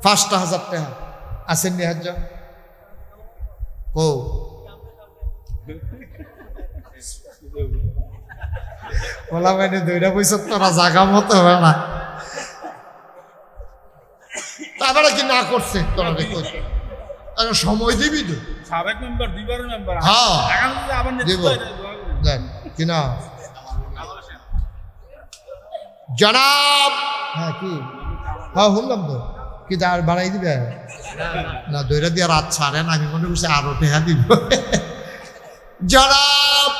5,000 টাকা আসেন নি হাজ ও বলা মানে 2 জায়গা মতো হবে না। তারপরে কি না করছে তোরা সময় দিবি তো সাবেক মেম্বার দুইবারের মেম্বার। হ্যাঁ কিনা জনাব। হ্যাঁ কি হ্যাঁ শুনলাম তো, কি আর বাড়াই দিবে না? দইরা দিয়ে রাত ছাড়েন, আমি মনে করছি আরো টেহা দিব। জনাব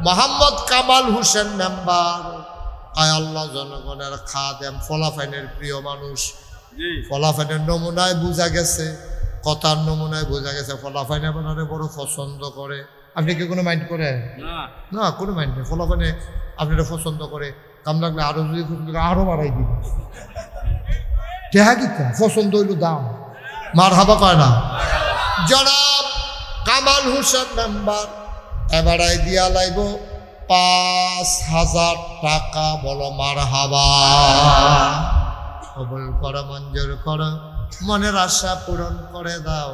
মোহাম্মদ কামাল হোসেন মেম্বার, আয় আল্লাহ জনগণের খাদেম, ফলাফাইনের প্রিয় মানুষ। ফলাফাইনের নমুনায় বোঝা গেছে, কথার নমুনায় বোঝা গেছে ফলাফাইনে আপনারে বড় পছন্দ করে। আপনি কি কোনো মাইন্ড করে? না কোনো মাইন্ড নেই। ফলাফাইনে আপনারা পছন্দ করে, কাম লাগলে আরো যদি আরো বাড়াই দিব। টেহা কিতা পছন্দ হইল দাম। মারহাবা কয় না? জনাব কামাল হোসেন মেম্বার এবারাই দিয়া লাইব 5,000 টাকা। বলো মারহাবা। কবুল করো, মঞ্জুর করো, মনের আশা পূরণ করে দাও।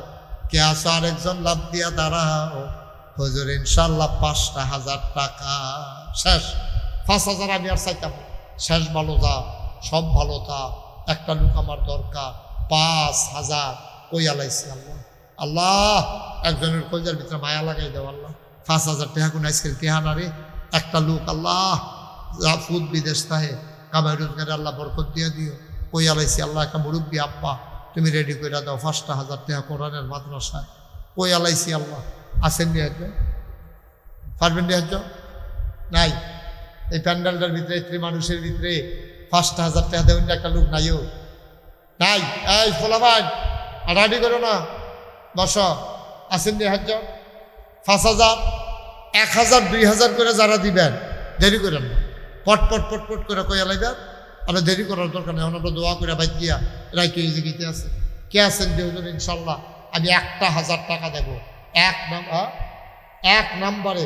কে আসো আরেকজন লাভ দিয়া দাঁড়াও। হুজুর ইনশাল্লাহ 5,000 টাকা শেষ। 5,000 আমি আর চাইতাম শেষ। ভালো যা, সব ভালো তা, একটা লোক আমার দরকার। 5,000 কই আলাইছি আল্লাহ। আল্লাহ একজনের কইজার ভিতরে মায়া লাগাই দাও আল্লাহ। 5,000 টাকা কোন আজকাল টেহা না রে। একটা লোক আল্লাহ ফুদ বিদেশ তাহে কামাই রোজগারে আল্লাহ বরকত দিয়ে দিও। কই আলাইছি আল্লাহ একটা মুরব্বী আব্বা তুমি রেডি করে দাও 5,000 টাকা কোরআনের মাদ্রাসায়। কই আলাইছি আল্লাহ। আসেন নি একজন? পারবেন নি একজন? নাই এই প্যান্ডেলটার ভিতরে, এত্রি মানুষের ভিতরে 5,000 টাকা দেবেন একটা লোক নাইও নাই। এই ফলাভাই রেডি করো না, বস। আসেন নি একজন? 5,000 1,000 2,000 করে যারা দিবেন দেরি করেন না, পট পট পট পট করে কইয়া লাইবেন। আমরা দেরি করার দরকার নেই। আমরা দোয়া করে বাইক গিয়া রাইট ইজি গীতে আছে। কে আছেন দেহুজন? ইনশাল্লাহ আমি 1,000 টাকা দেবো। এক নাম্বারে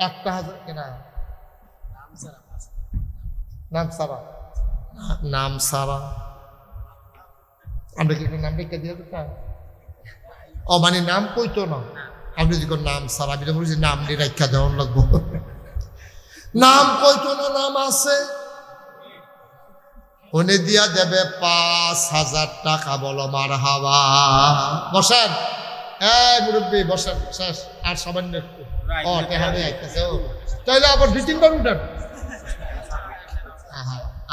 1,000 কেনা নাম সারা আমরা কি নাম রেখে দিয়ে দোকান? ও মানে নাম কইতো না, আপনি যদি নাম সারা, আমি তো বলছি নাম দিয়ে রাখা দেওয়ার লাগবো। নাম কইতো না, নাম আছে। উনি দিয়া দেবে 5,000 টাকা। বলো মারহাবা। বসেন এই মুরব্বী বসেন। শেষ আর সামান্য একটু আইতেছে। তাইলে আবার 2-3 বার উঠেন।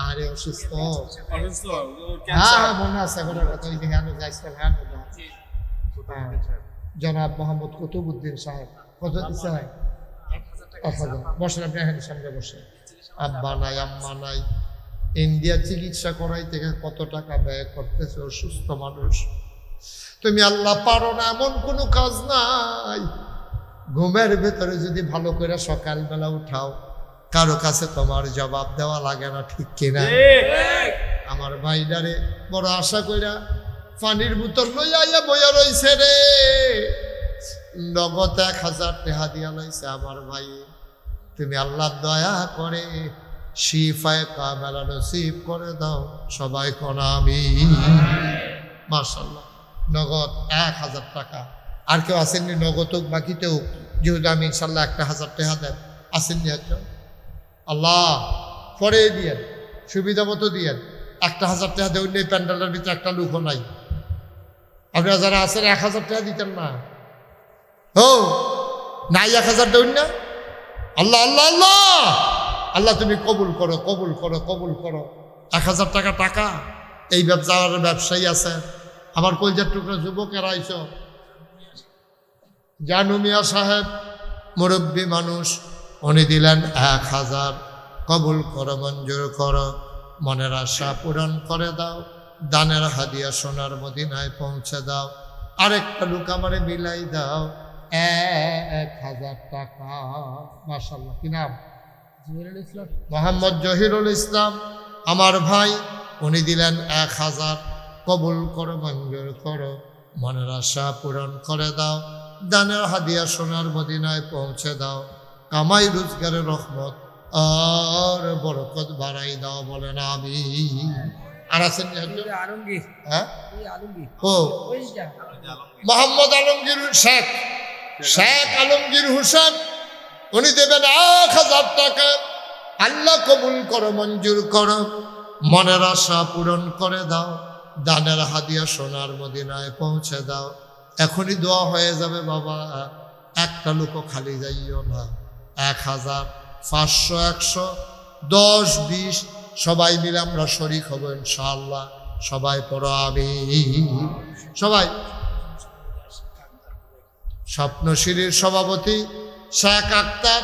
আরে অসুস্থ? হ্যাঁ মনে আছে। জনাব মোহাম্মদ কুতুবউদ্দিন সাহেব কত দিচ্ছে? 1,000। বসেন আপনি এখানে সামনে বসেন। আব্বা নাই আম্মা নাই, ইন্ডিয়া চিকিৎসা করাই থেকে কত টাকা ব্যয় করতেছে, অসুস্থ মানুষ। তুমি আল্লাহ পারো না এমন কোনো কাজ নাই। ঘুমের ভেতরে যদি ভালো করে সকালবেলা উঠাও, কারো কাছে তোমার জবাব দেওয়া লাগে না, ঠিক কিনা? আমার ভাইডারে বড় আশা কইরা পানির বোতল লইয়া বইয়া রইছে রে। নগদ 1,000 টাকা দিয়া লাইছে আমার ভাই। তুমি আল্লাহ দয়া করে শিফায়ে কামেলা নসিব করে দাও, সবাই কোন আমিন। মাশাআল্লাহ, নগদ 1000 টাকা। আর কেউ আসেননি নগদ হোক বাকিতেও, যেহেতু আমি ইনশাল্লাহ 1000 টাকা দেন, আসেননি একজন? আল্লাহ পরে দিয়েন, সুবিধা মতো দিয়েন। 1000 টাকা দেউন নেই, প্যান্ডেলের ভিতরে একটা লুকও নাই। আপনারা যারা আছেন 1000 টাকা দিতেন না? ও নাই 1000 দেউন না? আল্লাহ আল্লাহ আল্লাহ আল্লাহ, তুমি কবুল করো, কবুল করো, কবুল করো। 1000 টাকা টাকা এই ব্যবসার ব্যবসায়ী আছে। আমার কলজার টুকরা যুবকেরা আইস, জানু মিয়া সাহেব মুরব্বী মানুষ, উনি দিলেন 1000। কবুল করো, মঞ্জুর করো, মনের আশা পূরণ করে দাও, দানের হাদিয়া সোনার মদিনায় পৌঁছে দাও। আরেকটা লোক আমারে মিলাই দাও, 1000 টাকা। মাশাআল্লাহ, কি নাম? মোহাম্মদ জহিরুল ইসলাম, আমার ভাই, উনি দিলেন 1000। কবুল করো, মঞ্জুর করো, মনের আশা পূরণ করে দাও, দানের হাদিয়া সোনার মদিনায় পৌঁছে দাও। কামাই রোজগারের রহমত আর বরকত বাড়াই দাও, বলেন আমিন। আর আছেন আলমগীর, হ্যাঁ, আলমগীর, ও মোহাম্মদ আলমগীর শেখ, শেখ আলমগীর হোসেন, উনি দেবেন 1000 টাকা। আল্লাহ কবুল করো, মঞ্জুর করো, মনের আশা পূরণ করে দাও, দানের হাদিয়া সোনার মদিনায় পৌঁছে দাও। এখনই দোয়া হয়ে যাবে বাবা, একটা লোকও খালি যাইও না। 1000, 500, 100, 10, 20 সবাই মিলে আমরা শরীক হব ইনশাআল্লাহ। সবাই পড়ো আমিন। সবাই। স্বপ্নশিরির সভাপতি শেখ আক্তার,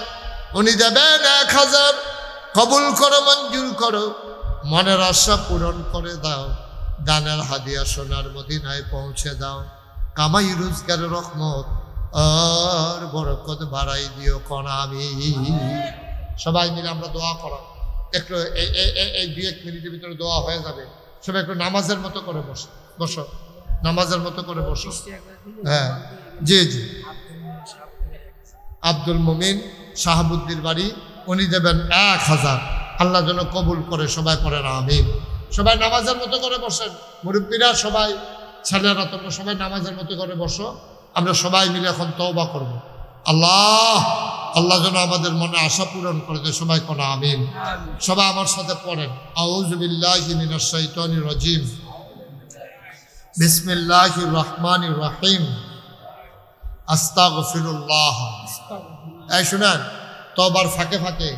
উনি দেবেন 1000। কবুল করো, মঞ্জুর করো, মনের আশা পূরণ করে দাও, দানের হাদিয়া সোনার মদিনায় পৌঁছে দাও। কামাই রোজগারের রহমত আর বরকত বাড়াই দিও, কোন আমিন। সবাই মিলে আমরা দোয়া করো। একটু এই 2-1 মিনিটের ভিতরে দোয়া হয়ে যাবে। সবাই একটু নামাজের মতো করে বসো, বসো, নামাজের মতো করে বসো। হ্যাঁ, জি জি। আব্দুল মুমিন শাহাবুদ্দির বাড়ি, উনি দেবেন 1000। আল্লাহ যেন কবুল করে, সবাই পড়েন আমিন। সবাই নামাজের মতো করে বসেন, মুরব্বীরা সবাই, ছেলেরা তোমরা সবাই নামাজের মতো করে বসো। আমরা সবাই মিলে এখন তওবা করব। আল্লাহ আল্লাহ যেন আমাদের মনে আশা পূরণ করে দেয়, সবাই কোন আমিন। সবাই আমার সাথে পড়েন, আউযু বিল্লাহি মিনাশ শাইতানির রাজিম, বিসমিল্লাহির রহমানির রহিম, আস্তাগফিরুল্লাহ। এই শুনেন, তওবার ফাঁকে ফাঁকে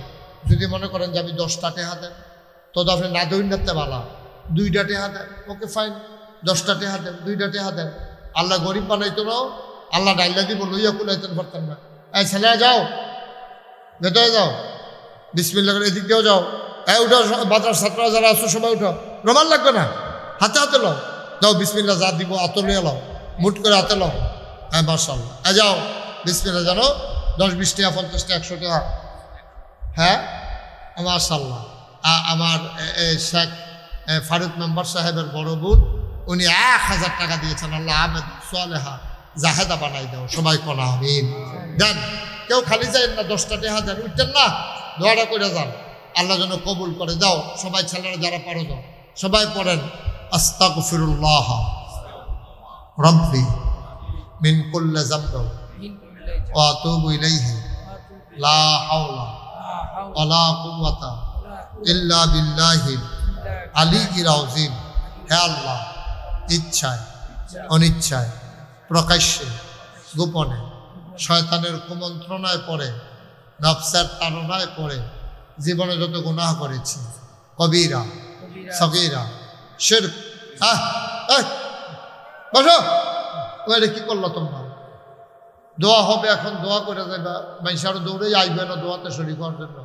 যদি মনে করেন যে আমি 10টা টাকা দেন, তো আপনি না দইন রাখতে পালা, 2টা টাকা দেন, ওকে ফাইন। 10টা টাকা দেন, 2টা টাকা দেন। আল্লাহ গরিব বানাইতো না, আল্লাহ ডাইলা দিব, লইয়া কুলাইতেন পারতেন না। এই ছেলেরা যাও, ভেতরে যাও, বিসমিল্লাহ করে এদিক দিয়েও যাও। উঠো, বাজার ছাত্ররা যারা আছো সবাই উঠো, রোমাল লাগবে না, হাতে হাতে লও, যাও বিসমিল্লাহ যা দিব আত লিয়ে লও, মুট করে হাতে লও। হ্যাঁ মাশাআল্লাহ, যাও বিসমিল্লাহ, জানো 10, 20 টাকা, 50 টাকা, 100 টাকা। হ্যাঁ মাশাআল্লাহ। আমার শেখ ফারুক মেম্বার সাহেবের বড় বোন, উনি 1000 টাকা দিয়েছেন। আল্লাহ আহমেদ সোয়ালেহা জাহেদা বানাই দাও, সবাই কোন আমিন। দেন, কেউ খালি যায় না, 10টা টাকা দেন, উঠতেন না, দোয়াটা করে যান, আল্লাহ যেন কবুল করে। যাও সবাই, ছেলেরা যারা পারো যাও, সবাই পড়েন, আস্তাগফিরুল্লাহ রাব্বি মিন কুল্লি যামবি ওয়া আতুবু ইলাইহি লা হাওলা ওয়ালা কুওয়াতা ইল্লা বিল্লাহিল আলিয়্যিল আযীম। হে আল্লাহ, ইচ্ছায় অনিচ্ছায়, প্রকাশ্যে গোপনে, শয়তানের কুমন্ত্রণায় পড়ে, নফসের তাড়নায় পড়ে জীবনে যত গুনাহ করেছি, কবিরা সগীরা শিরক। বসো, ওইটা কি করলো তোমরা? দোয়া হবে এখন, দোয়া করে যাবে। মানুষের দৌড়ে আইবে না দোয়াতে শরীক হওয়ার জন্য।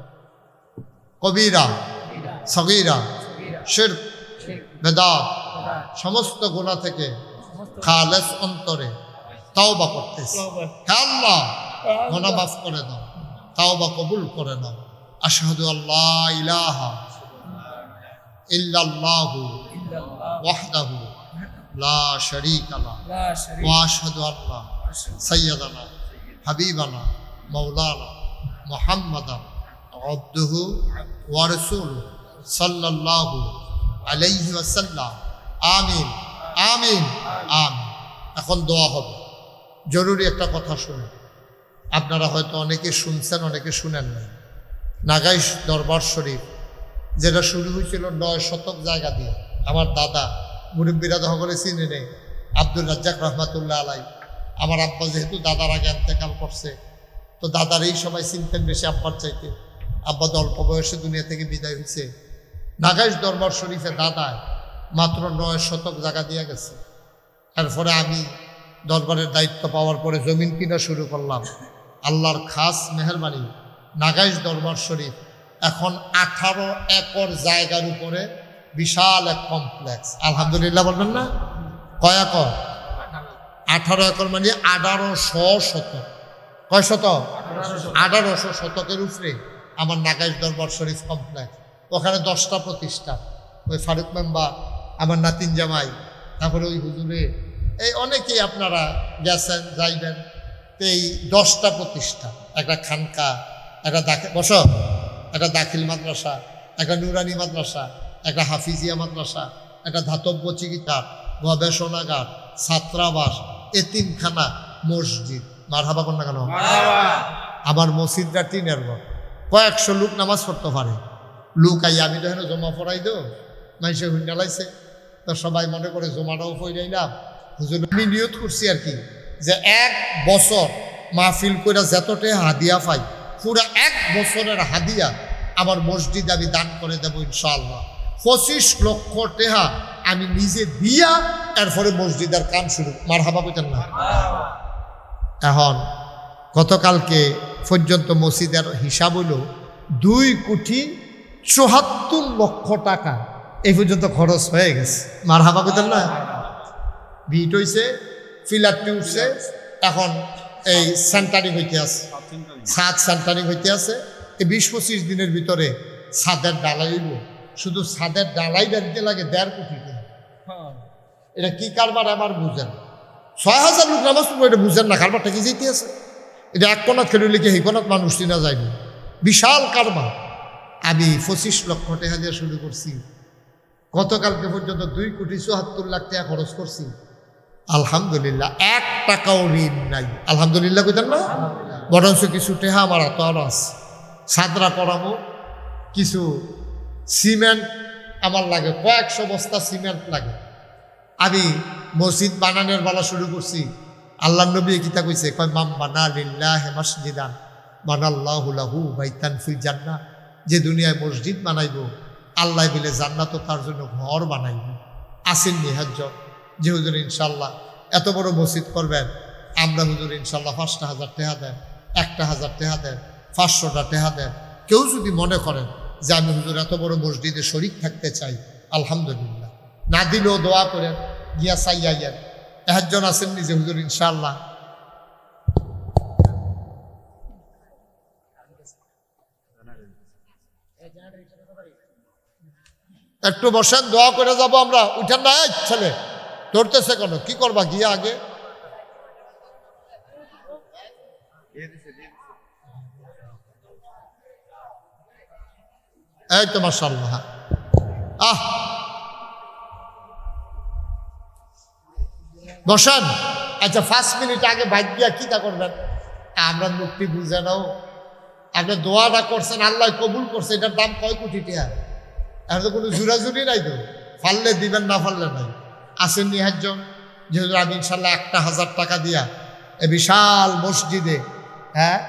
কবিরা সগীরা শিরক বেদাত সমস্ত গুনাহ থেকে খালেস অন্তরে তাওবা করতেছি। হে আল্লাহ, গুনাহ মাফ করে দাও, তাওবা কবুল করে নাও। আশহাদু আল্লা ইলাহা ইল্লাল্লাহু ওয়াহদাহু লা শারীকা লাহু ওয়া আশহাদু আন্না সাইয়্যিদানা হাবিবানা মাওলানা মুহাম্মাদান আবদুহু ওয়া রাসূলুহু সাল্লাল্লাহু আলাইহি ওয়াসাল্লাম। আমিন আমিন আমিন। এখন দোয়া হবে। জরুরি একটা কথা শুনুন, আপনারা হয়তো অনেকে শুনছেন, অনেকে শুনেন নাই। নাগাইশ দরবার শরীফ যেটা শুরু হয়েছিল 9 শতক জায়গা দিয়ে, আমার দাদা মুরব্বীরা সকলে চিনে নেই, আব্দুল রাজ্জাক রহমাতুল্লাহ আলাই। আমার আব্বা যেহেতু দাদার আগে ইন্তেকাল করছে, তো দাদারই সবাই চিনতেন বেশি আব্বার চাইতে। আব্বা তো অল্প বয়সে দুনিয়া থেকে বিদায় হয়েছে। নাগাইশ দরবার শরীফে দাদায় মাত্র 9 শতক জায়গা দিয়ে গেছে। তারপরে আমি দরবারের দায়িত্ব পাওয়ার পরে জমিন কিনা শুরু করলাম। আল্লাহর খাস মেহরবানি, নাগাইশ দরবার শরীফ এখন 18 একর জায়গার উপরে বিশাল এক কমপ্লেক্স। আলহামদুলিল্লাহ বলবেন না? কয় একর? 18 একর মানে 1800 শতক। কয় শতক? 1800 শতকের উপরে আমার নাগাইশ দরবার শরীফ কমপ্লেক্স। ওখানে 10টা প্রতিষ্ঠান, ওই ফারুক মেম্বার, আমার নাতিন জামাই, তারপরে ওই হুজুরে, এই অনেকেই আপনারা গেছেন যাইবেন। তো এই 10টা প্রতিষ্ঠান, একটা খানকা, একটা একটা দাখিল মাদ্রাসা, একটা নুরানি মাদ্রাসা, একটা হাফিজিয়া মাদ্রাসা, একটা ধাতব্য চিকিৎসা, গবেষণাগার, ছাত্রাবাস, এতিমখানা, মসজিদ। মারহাবা কোন না কেন? আমার মসজিদটা টিনের ঘর, কয়েকশো লোক নামাজ পড়তে পারে। লোক আই আমি তো হেন জমা পড়াই দো, মানুষে হুন্ডালাইছে, তো সবাই মনে করে জমাটাও পড়াইলাম। হুজুর আমি নিয়ত করছি আর কি, যে 1 বছর মাহফিল করে যতটা হাদিয়া পাই, পুরো 1 বছরের হাদিয়া আমার মসজিদ আমি দান করে দেবো ইনশাআল্লাহ। 25 লক্ষ টাকা আমি নিজে দিয়া এরপরে মসজিদের কাম শুরু। মারহাবা কইতেন না? এখন গতকালকে পর্যন্ত মসজিদের হিসাব হইল 2,74,00,000 টাকা এই পর্যন্ত খরচ হয়ে গেছে। মারহাবা কইতেন না? ভিট হয়েছে, ফিলারটি উঠছে, এখন এই সেন্টারিং হইতে আছে, ছাদ সেন্টারিং হইতে আছে। এই 20-25 দিনের ভিতরে ছাদের ডালাই হইব। শুধু ছাদের ডালাই দেখতে লাগে 1.5 কোটি টাকা। এটা কি কারবার আমার বুঝেন? 6,000 লোক নামাজ পড়বো, এটা বুঝেন না কারবারটা কি যেতে আছে? এটা এক কোনাত খেলে লিখে এই কোনাত মানুষ চিনা যায়নি, বিশাল কারবার। আমি 25 লক্ষ টাকা দিয়ে শুরু করছি। গতকালকে পর্যন্ত 2,74,00,000 টাকা খরচ করছি। আলহামদুলিল্লাহ 1 টাকাও ঋণ নাই। আলহামদুলিল্লাহ কইতেন না? বরঞ্চ কিছু টেহা আমার তো আরো আছে, সাদরা করাবো। কিছু সিমেন্ট আমার লাগে, কয়েকশো বস্তা সিমেন্ট লাগে। আমি মসজিদ বানানোর বেলা শুরু করছি। আল্লাহ নবী কিতা কইছে, কয় মাম বানা লিল্লাহি মাসজিদান বানাল্লাহু লাহু বাইতান ফিল জান্নাহ। যে দুনিয়ায় মসজিদ বানাইব, আল্লাহ বলে জান্নাতও তার জন্য ঘর বানাইব। আসেন নিহাজ্জ যে হুজুর ইনশাল্লাহ এত বড় মসজিদ করবেন, আমরা হুজুর ইনশাল্লাহ 5,000 টাকা দেন, 1,000 টাকা দেন, 500টা টাকা দেন। কেউ যদি মনে করেন যে আমি হুজুর এত বড় মসজিদে শরিক থাকতে চাই, আলহামদুলিল্লাহ। না দিলেও দোয়া করেন, গিয়া চাইয়াইয়েন। একজন আছেন নিজে হুজুর ইনশাল্লাহ একটু বসেন, দোয়া করে যাব আমরা। উঠেন না ছেলে, ধরতেছে কেন? কি করবা গিয়া আগে? এই তো মাশাআল্লাহ। বসেন। আচ্ছা 5 মিনিট আগে বাইক গিয়া কি তা করবেন? আমরা মুক্তি বুঝে নাও। আপনি দোয়াটা করছেন, আল্লাহ কবুল করছে, এটার দাম কয় কোটি টাকা? এখন তো কোনো জুরাজুরি নাই তো, ফাললে দিবেন না ফাললে নাই। আসেন নিহাজ্জন যেহেতু আমি ইনশাল্লাহ 1,000 টাকা দিয়া এ বিশাল মসজিদে, হ্যাঁ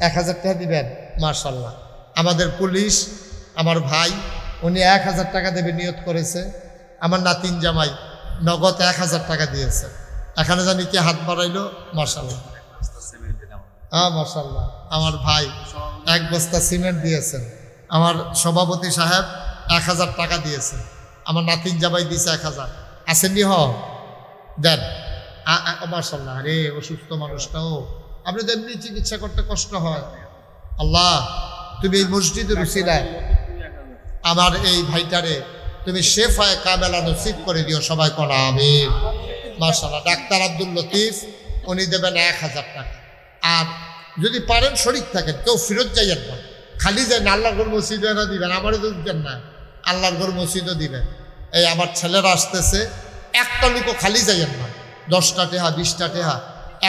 1,000 টাকা দিবেন। মাশাল্লাহ আমাদের পুলিশ, আমার ভাই, উনি 1,000 টাকা দেবে নিয়ত করেছে। আমার নাতিন জামাই নগদ 1,000 টাকা দিয়েছে। এখানে জানি কি হাত বাড়াইলো? মাশাল্লাহ, হ্যাঁ মাশাল্লাহ। আমার ভাই 1 বস্তা সিমেন্ট দিয়েছেন। আমার সভাপতি সাহেব 1,000 টাকা দিয়েছেন। আমার নাতিন জামাই দিয়েছে 1,000। আসেননি দেন। মাশাল্লাহ। আরে অসুস্থ মানুষটাও, আপনি তো এমনি চিকিৎসা করতে কষ্ট হয়। আল্লাহ তুমি এই মসজিদের উসিলায় আমার এই ভাইটারে তুমি শেফায়ে কামেলা নসিব করে দিও। সবাই কোন আমিন। মাশাআল্লাহ। ডাক্তার আব্দুল লতিফ উনি দেবেন 1,000 টাকা। আর যদি পারেন শরীক থাকেন, কেউ ফেরত যাইয়েন না, খালি যান না, আল্লাহর ঘর মসজিদে না দিবেন, আমারও তো দিবেন না, আল্লাহর ঘর মসজিদও দিবেন। এই আমার ছেলেরা আসতেছে, একটা লোকও খালি যাইয়েন না, 10টা টেহা, 20টা টেহা,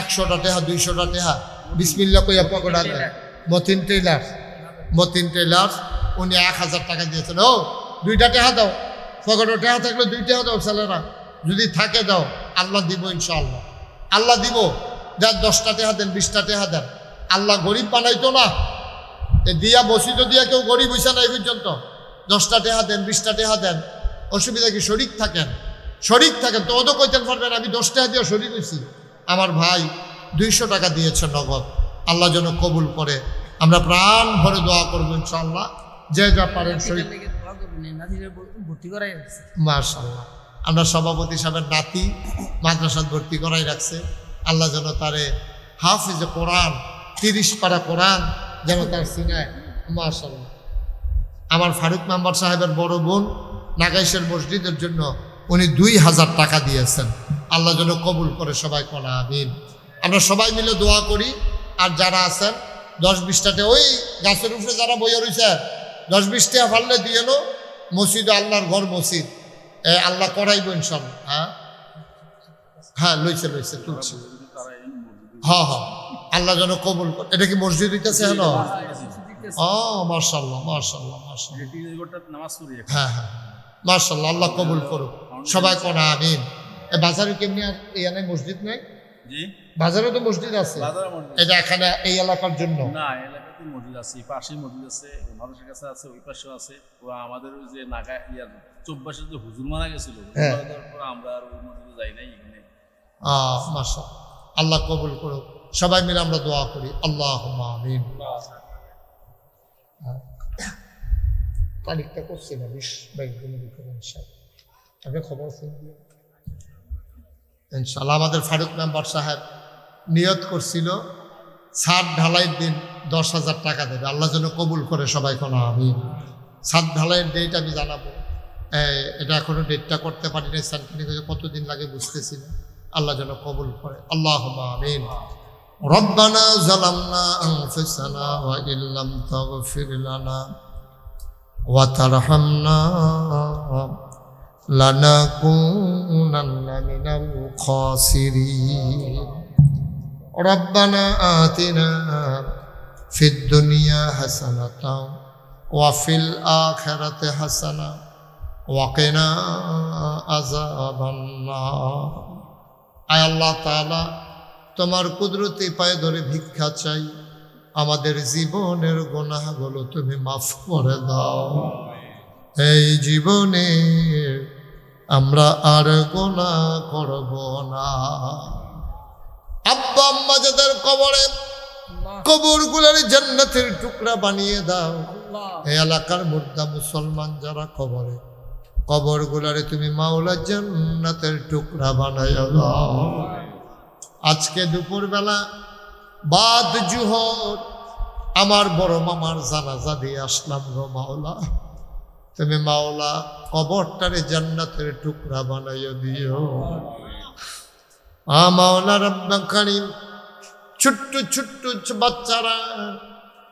100টা টেহা, 200টা টেহা, বিসমিল্লাহ কইয়া পকড়া দেয়। মতিন টেইলার উনি 1000 টাকা দিয়েছেন। ও 2টা টেহা দাও, পকেটে টেহা থাকলে 2 টেহা দাও ছেলেরা, যদি থাকে দাও, আল্লাহ দিব ইনশাআল্লাহ, আল্লাহ দিব। দেন 10টা টেহা দেন, 20টা টেহা দেন, আল্লাহ গরিব বানাইতো না, দিয়া মসজিদও দিয়া কেউ গরিব হইছে না এই পর্যন্ত। 10টা টেহা দেন, 20টা টেহা দেন, অসুবিধা কি? শরিক থাকেন তো ওদের কইতেন পারবেন আমি 10 টাকা দিয়ে শরিক হয়েছি। আমার ভাই 200 টাকা দিয়েছে নগদ, আল্লাহ যেন কবুল করে। আমরা প্রাণ ভরে দোয়া করবো ইনশাআল্লাহ, যে যা পারেন শরিক। মাশাআল্লাহ, আমরা সভাপতি সাহেবের নাতি মাদ্রাসাত ভর্তি করাই রাখছে, আল্লাহ যেন তারে হাফিজে কোরআন 30 পারা কোরআন যেন তার সিনায়। মাশাআল্লাহ, আমার ফারুক মেম্বার সাহেবের বড় বোন নাগাইশের মসজিদের জন্য উনি 2000 টাকা দিয়েছেন, আল্লাহ যেন কবুল করে। সবাই কোনা আমিন। আমরা সবাই মিলে দোয়া করি। আর যারা আছেন 10-20টাতে ওই গাছের উপরে যারা বইয়া রয়েছে 10-20টা ফাললে দিয়ে নো মসজিদ, আল্লাহর ঘর মসজিদ আল্লাহ করাইব ইনশাআল্লাহ। হ্যাঁ লইছে তুলছে। হ্যাঁ আল্লাহ যেন কবুল করে। এটা কি মসজিদ হইতেছে? হ্যাঁ মাশাআল্লাহ মাশাআল্লাহ মাশাআল্লাহ। হ্যাঁ মাশাআল্লাহ, আল্লাহ কবুল করুক। সবাই কোনা আমিন। বাজারে কেমনি আর এখানে মসজিদ নাই? বাজারে তো মসজিদ আছে, এটা এখানে এই এলাকার জন্য না, এলাকাতে মসজিদ আছে, পাশেই মসজিদ আছে, মানুষের কাছে আছে, ওই পাশেও আছে। ও আমাদের ওই যে নাগা ইয়ার 24 যে হুজুর মারা গেছিল, আমরা আর ওই মসজিদে যাই নাই এখানে। মাশাআল্লাহ, আল্লাহ কবুল করুক। সবাই মিলে আমরা দোয়া করি, আল্লাহুম্মা আমিন। তারিখটা করছি না 20-22 দিনের ভিতরে ইনশাআল্লাহ, আপনি খবর শুন দিয়ে ইনশাআল্লাহ। আমাদের ফারুক মেম্বার সাহেব নিয়ত করছিল ছাদ ঢালাইয়ের দিন 10,000 টাকা দেবে, আল্লাহ যেন কবুল করে। সবাই কোন আমিন। ছাদ ঢালাইয়ের ডেট আমি জানাবো, এটা এখনো ডেটটা করতে পারি না, সানকিনি কতদিন লাগে বুঝতেছি না, আল্লাহ যেন কবুল করে। আল্লাহুম্মা আমিন। রব্বানা যালামনা আনফুসানা ওয়া ইল্লাম তাগফির লানা ওয়া তারহামনা লানাকুনান্না মিনাল খাসিরিন। রব্বানা আতিনা ফিদ দুনিয়া হাসানাতাও ওয়া ফিল আখিরাতি হাসানা ওয়া কিনা আযাবান নার। আয় আল্লাহ তাআলা, তোমার কুদরতি পায়ে ধরে ভিক্ষা চাই, আমাদের জীবনের গুনাহগুলো তুমি মাফ করে দাও। এই জীবনে আমরা আর গুনাহ করব না। আব্বা আম্মা যাদের কবরে, কবরগুলোর জান্নাতের টুকরা বানিয়ে দাও। এই এলাকার মুর্দা মুসলমান যারা কবরে, কবরগুলোরে তুমি মাওলা জান্নাতের টুকরা বানাইয়া দাও। আজকে দুপুরবেলা বাদ জুহর আমার বড় মামার জানাজা দিয়ে আসলাম গো মাওলা, তুমি মাওলা কবরটারে জান্নাতের টুকরা বানাইয়া দিও। মাওলা রব্বাল কারীম, ছোট্ট ছোট্ট বাচ্চারা,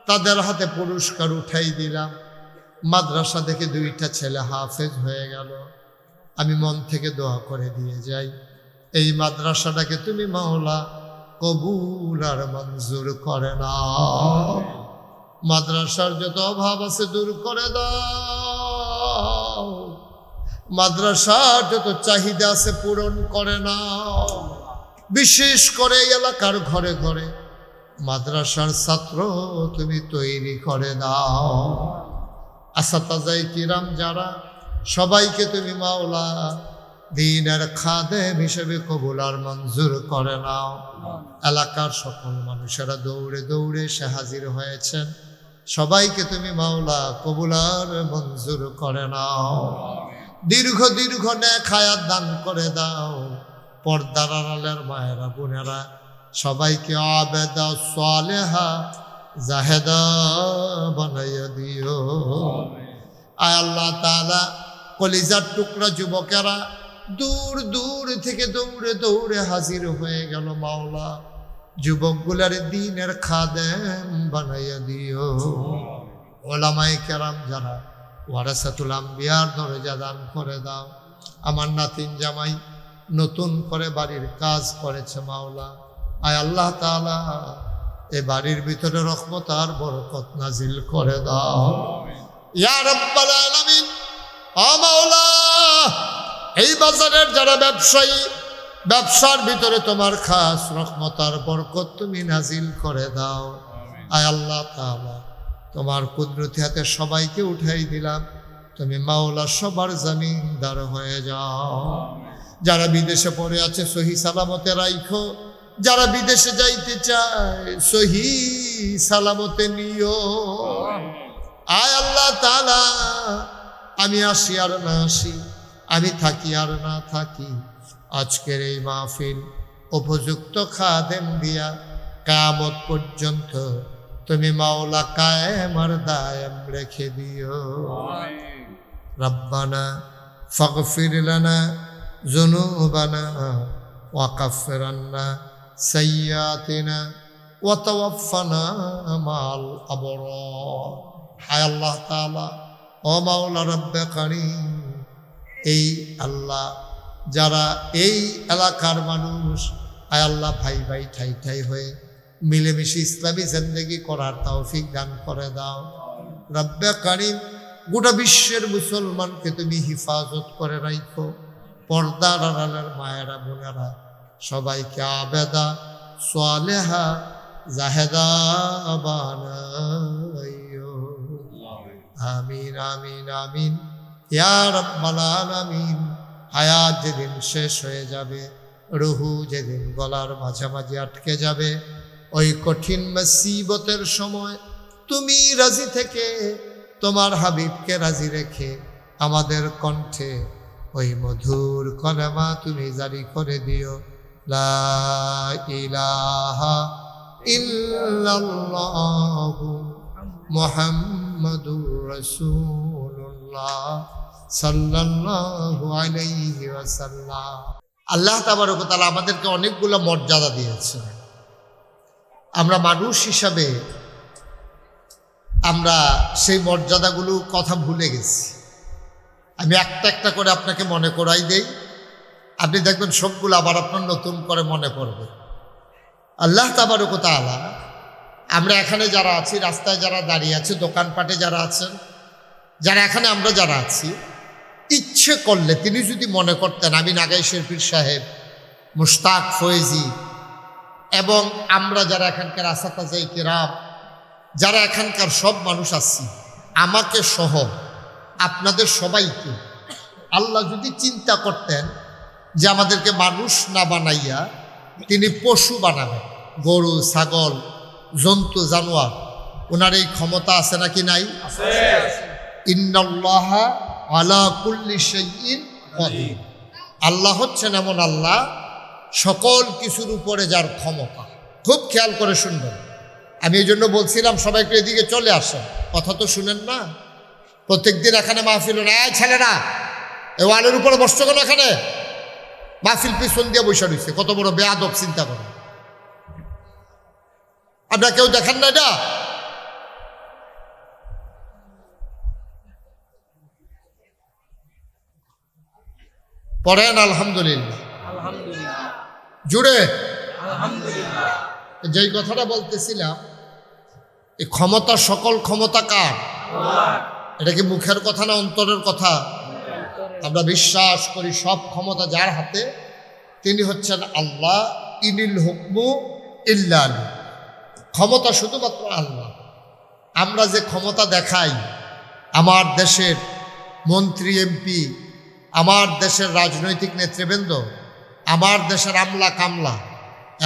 তাদের হাতে পুরস্কার উঠাই দিলাম। মাদ্রাসা থেকে 2টা ছেলে হাফেজ হয়ে গেল। আমি মন থেকে দোয়া করে দিয়ে যাই, এই মাদ্রাসাটাকে তুমি মাওলা কবুল আর মঞ্জুর করে নাও। মাদ্রাসার যত অভাব আছে দূর করে দাও, মাদ্রাসার যত চাহিদা আছে পূরণ করে নাও। বিশেষ করে এই এলাকার ঘরে ঘরে মাদ্রাসার ছাত্র তুমি তৈরি করে দাও। আসাতাজাই কিরাম যারা, সবাইকে তুমি মাওলা দ্বীনের খাদেম হিসেবে কবুল আর মঞ্জুর করে নাও। এলাকার সকল মানুষেরা দৌড়ে দৌড়ে সে হাজির হয়েছেন, সবাইকে তুমি মাওলা কবুল আর মঞ্জুর করে নাও। দীর্ঘ দীর্ঘ নেক হায়াত দান করে দাও। পর্দার আড়ালের মায়েরা বোনেরা সবাইকে আবেদা সালেহা জাহেদা বানাইয়া দিও। আয় আল্লাহ তাআলা, কলিজার টুকরা যুবকেরা দূর দূর থেকে দৌড়ে দৌড়ে হাজির হয়ে গেল মাওলা, যুবকগুলার দিনের খাদেম বানাইয়া দিও। ওলামায়ে কেরাম যারা ওয়ারাসাতুল আম্বিয়ার দরজা দান করে দাও। আমার নাতিন জামাই নতুন করে বাড়ির কাজ করেছে মাওলা, আয় আল্লাহ তাআলা এ বাড়ির ভিতরে রহমত আর বরকত নাজিল করে দাও ইয়া রাব্বাল আলামিন। ও মাওলা, এই বাজারের যারা ব্যবসায়ী, ব্যবসার ভিতরে তোমার খাস রহমত আর বরকত তুমি নাজিল করে দাও। আয় আল্লাহ তাআলা, তোমার কুদরতি হাতে সবাইকে উঠাই দিলাম, তুমি মাওলা সবার জমিনদার হয়ে যাও। যারা বিদেশে পড়ে আছে সহি সালামতে রাইখো, যারা বিদেশে যাইতে চায় সহি সালামতে নিও। আয় আল্লাহ তাআলা, আমি আসি আর না আসি, আমি থাকি আর না থাকি, আজকের এই মাহফিল উপযুক্ত খাদেম দিয়া কিয়ামত পর্যন্ত তুমি মাওলা কায়েম আর দায়েম রেখে দিও। রব্বানা ফাগফির লানা যুনুবানা ওয়া কাফির আন্না সাইয়্যাতিনা ওয়া তাওয়াফফানা মা'আল আবরার। আয় আল্লাহ তাআলা, ও মাওলা রব্বে কারীম, এই আল্লাহ যারা এই এলাকার মানুষ, আয় আল্লাহ ভাই ভাই ঠাই ঠাই হয়ে মিলেমিশে ইসলামী জিন্দেগি করার তৌফিক দান করে দাও। রব্বে কারীম, গোটা বিশ্বের মুসলমানকে তুমি হিফাজত করে রাখো। পর্দার আড়ালের মায়েরা বোনেরা সবাইকে আবেদা সালেহা জাহেদা বানাইও। আমিন আমিন আমিন ইয়া রাব্বাল আলামিন। হায়াত যেদিন শেষ হয়ে যাবে, রুহু যেদিন গলার মাঝামাঝি আটকে যাবে, ওই কঠিন মুসিবতের সময় তুমি রাজি থেকে তোমার হাবিবকে রাজি রেখে আমাদের কণ্ঠে ওই মধুর কলেমা তুমি জারি করে দিও, লা ইলাহা ইল্লাল্লাহু মুহাম্মাদুর রাসূলুল্লাহ সাল্লাল্লাহু আলাইহি ওয়াসাল্লাম। আল্লাহ তাবারক ওয়া তাআলা আমাদেরকে অনেকগুলো মর্যাদা দিয়েছেন। আমরা মানুষ হিসাবে আমরা সেই মর্যাদাগুলো কথা ভুলে গেছি। আমি একটা একটা করে আপনাকে মনে করাই দেই, আপনি দেখবেন সবগুলো আবার আপনার নতুন করে মনে পড়বে। আল্লাহ তাবারক ওয়া তাআলা, আমরা এখানে যারা আছি, রাস্তায় যারা দাঁড়িয়ে আছে, দোকানপাটে যারা আছেন, যারা এখানে আমরা যারা আছি, ইচ্ছে করলে তিনি যদি মনে করতেন আমি নাগাই শেরপীর সাহেব, মুশতাক ফয়েজি এবং আমরা যারা এখানকার আসাতাজাই কেরাম, যারা এখানকার সব মানুষ আছি, আমাকে সহ আপনাদের সবাইকে আল্লাহ যদি চিন্তা করতেন যে আমাদেরকে মানুষ না বানাইয়া তিনি পশু বানাবেন, গরু ছাগল জন্তু জানোয়ার, ওনার এই ক্ষমতা আছে নাকি নাই? ইন্নাল্লাহা আলা কুল্লি শাইইন কাদির। আল্লাহ হচ্ছেন এমন আল্লাহ সকল কিছুর উপরে যার ক্ষমতা। খুব খেয়াল করে শুনবেন। আমি এই জন্য বলছিলাম সবাইকে এদিকে চলে আসেন, কথা তো শুনেন না। প্রত্যেকদিন এখানে মাহফিল না, ছেলেরা এ ওয়ালের উপরে বসছো কেন? এখানে মাহফিল পিছন দিয়ে বসে রয়েছে, কত বড় বেয়াদব চিন্তা করে। আপনারা কেউ দেখেন না এটা? পড়েন আলহামদুলিল্লাহ, জুড়ে আলহামদুলিল্লাহ। যেই কথাটা বলতেছিলাম, এই ক্ষমতা, সকল ক্ষমতা কার? এটা কি মুখের কথা না অন্তরের কথা? আমরা বিশ্বাস করি সব ক্ষমতা যার হাতে, তিনি হচ্ছেন আল্লাহ। ইনিল হুকমু ইল্লা লিল্লাহ। ক্ষমতা শুধুমাত্র আল্লাহ। আমরা যে ক্ষমতা দেখাই, আমার দেশের মন্ত্রী এমপি, আমার দেশের রাজনৈতিক নেতৃবৃন্দ, আমার দেশের আমলা কামলা